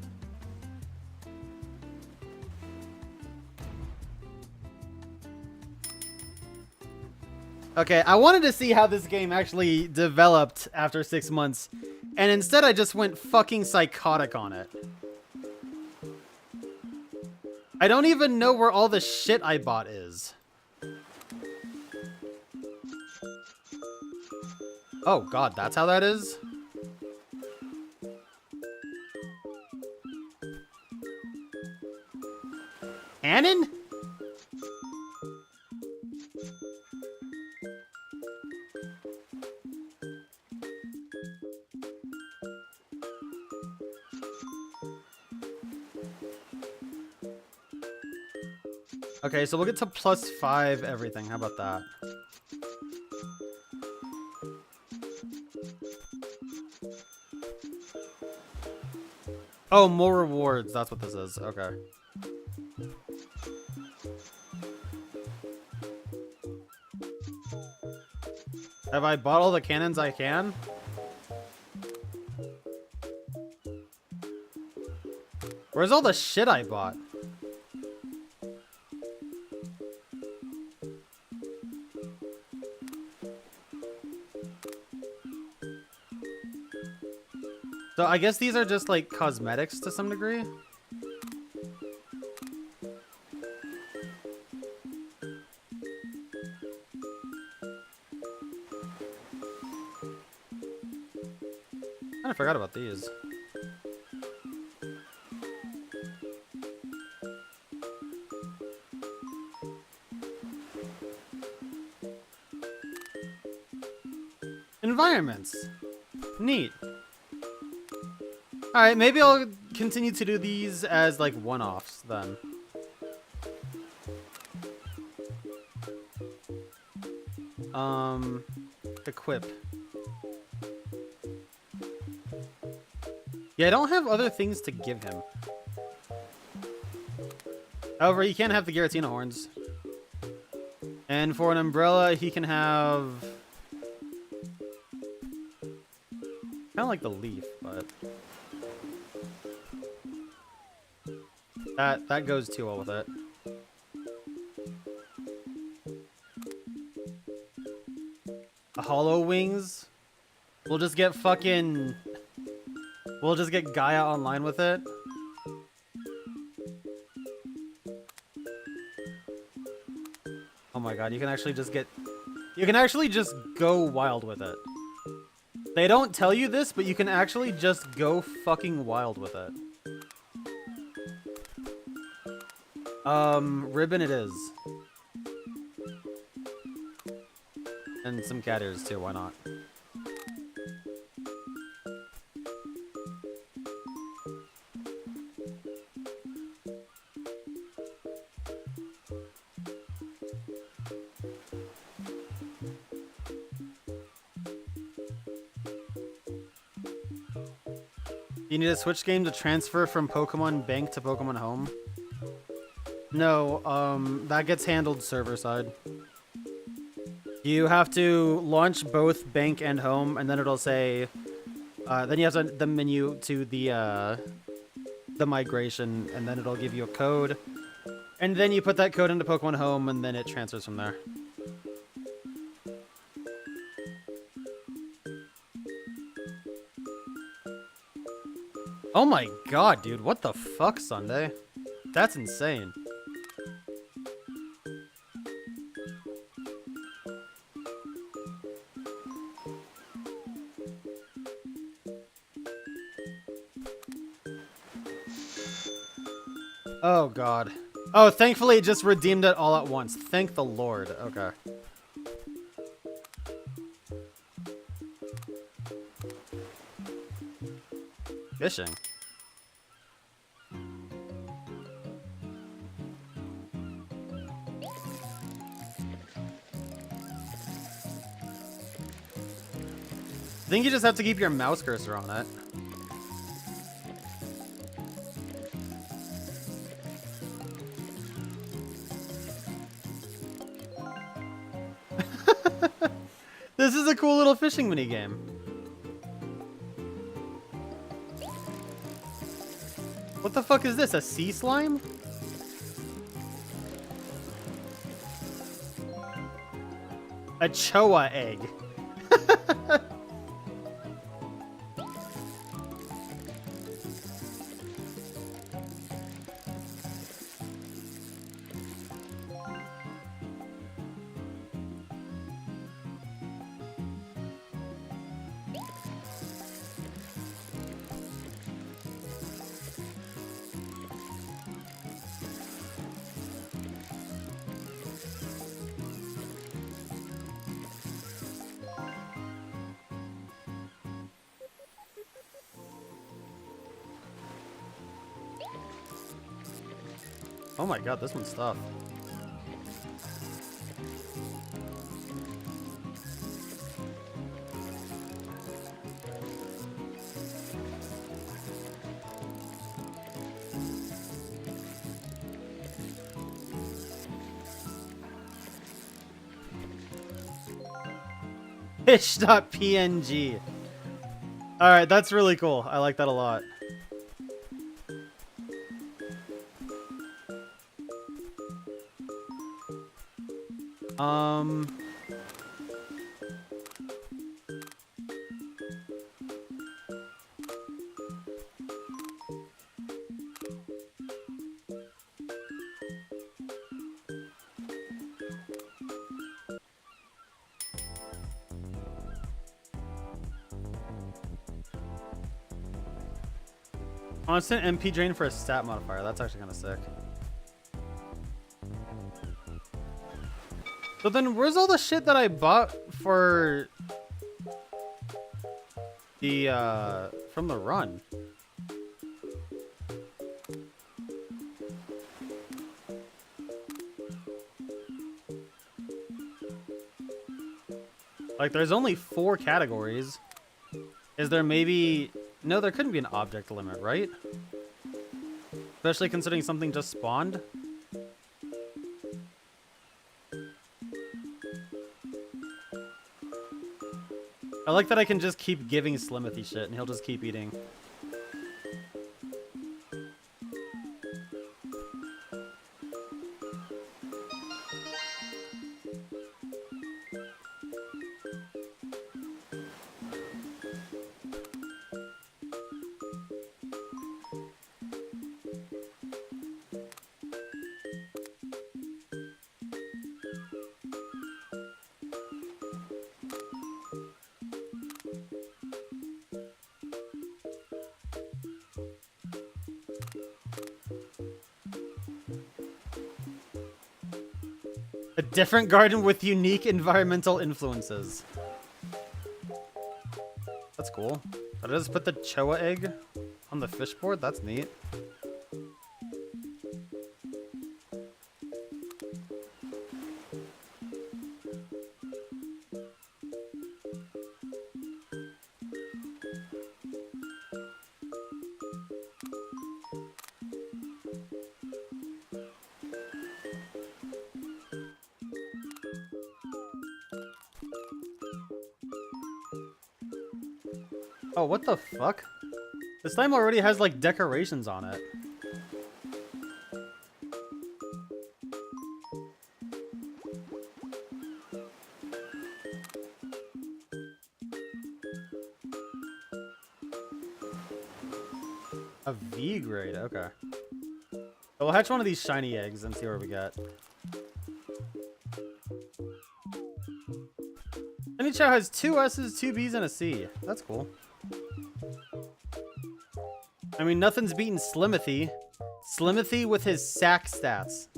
Okay, I wanted to see how this game actually developed after 6 months, and instead I just went fucking psychotic on it. I don't even know where all the shit I bought is. Oh god, that's how that is? Cannon? Okay, so we'll get to +5 everything. How about that? Oh, more rewards. That's what this is. Okay. Have I bought all the cannons I can? Where's all the shit I bought? So I guess these are just like cosmetics to some degree. I forgot about these. Environments. Neat. Alright, maybe I'll continue to do these as like one-offs then. Equip. Yeah, I don't have other things to give him. However, he can have the Giratina horns. And for an umbrella, he can have... kind of like the leaf, but... That goes too well with it. A Hollow Wings? We'll just get fucking... we'll just get Gaia online with it. Oh my god, you can actually just get... you can actually just go wild with it. They don't tell you this, but you can actually just go fucking wild with it. Ribbon it is. And some cat ears too, why not? You need a Switch game to transfer from Pokemon Bank to Pokemon Home? No, that gets handled server side. You have to launch both Bank and Home, and then it'll say... then you have the menu to the migration, and then it'll give you a code. And then you put that code into Pokemon Home, and then it transfers from there. Oh my god, dude. What the fuck, Sunday? That's insane. Oh god. Oh, thankfully it just redeemed it all at once. Thank the Lord. Okay. Fishing. I think you just have to keep your mouse cursor on it. This is a cool little fishing minigame. What the fuck is this? A sea slime? A Choa egg. Oh my god, this one's tough. Fish.png. Alright, that's really cool. I like that a lot. Constant MP drain for a stat modifier. That's actually kind of sick. So then where's all the shit that I bought for the, from the run? Like, there's only 4 categories. Is there maybe... No, there couldn't be an object limit, right? Especially considering something just spawned. I like that I can just keep giving Slimothy shit and he'll just keep eating. A different garden with unique environmental influences. That's cool. Did I just put the Choa egg on the fish board? That's neat. Oh, what the fuck? This time already has, like, decorations on it. A V grade, okay. So we'll hatch one of these shiny eggs and see where we get. Any Chao has 2 S's, 2 B's, and a C. That's cool. I mean, nothing's beating Slimothy. Slimothy with his sack stats.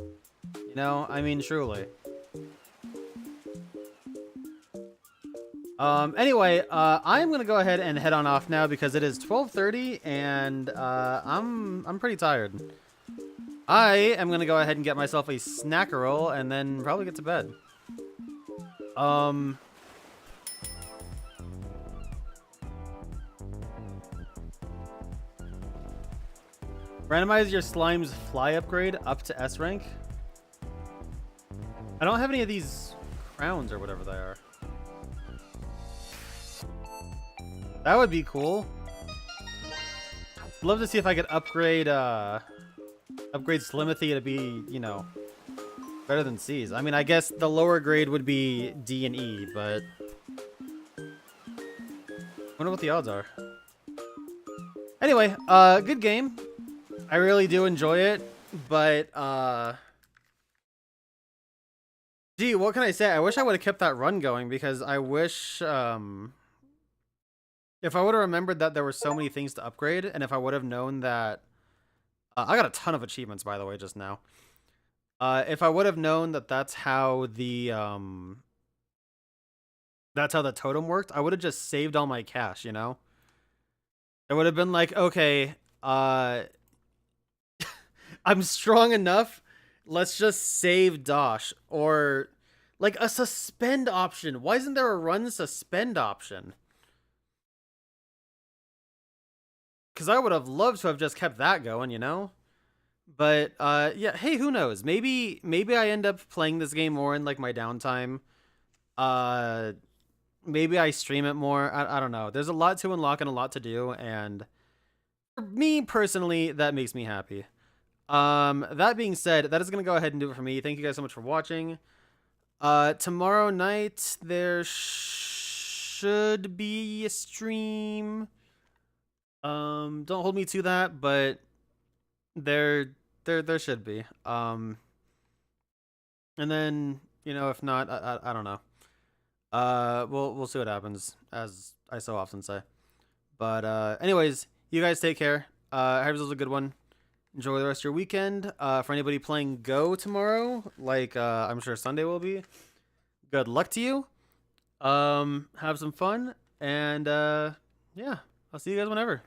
You know, I mean, truly. Anyway, I'm gonna go ahead and head on off now because it is 12:30 and I'm pretty tired. I am gonna go ahead and get myself a snackerel and then probably get to bed. Randomize your slime's fly upgrade up to S rank. I don't have any of these crowns or whatever they are. That would be cool. Love to see if I could upgrade upgrade Slimothy to be, you know, better than C's. I mean, I guess the lower grade would be D and E, but wonder what the odds are. Anyway, good game. I really do enjoy it, but gee, what can I say? I wish I would have kept that run going because I wish if I would have remembered that there were so many things to upgrade, and if I would have known that I got a ton of achievements, by the way, just now. If I would have known that that's how the totem worked, I would have just saved all my cash, you know? It would have been like, okay, I'm strong enough. Let's just save Dosh. Or like a suspend option. Why isn't there a run suspend option? Because I would have loved to have just kept that going, you know? But yeah, hey, who knows? Maybe I end up playing this game more in like my downtime. maybe I stream it more. I don't know. There's a lot to unlock and a lot to do, and for me personally, that makes me happy. That being said, that is gonna go ahead and do it for me. Thank you guys so much for watching. Tomorrow night there should be a stream. Don't hold me to that, but there should be. And then if not, I don't know. We'll see what happens, as I so often say. But anyways, you guys take care. I hope this was a good one. Enjoy the rest of your weekend. For anybody playing Go tomorrow, like I'm sure Sunday will be, good luck to you. Have some fun, and yeah, I'll see you guys whenever.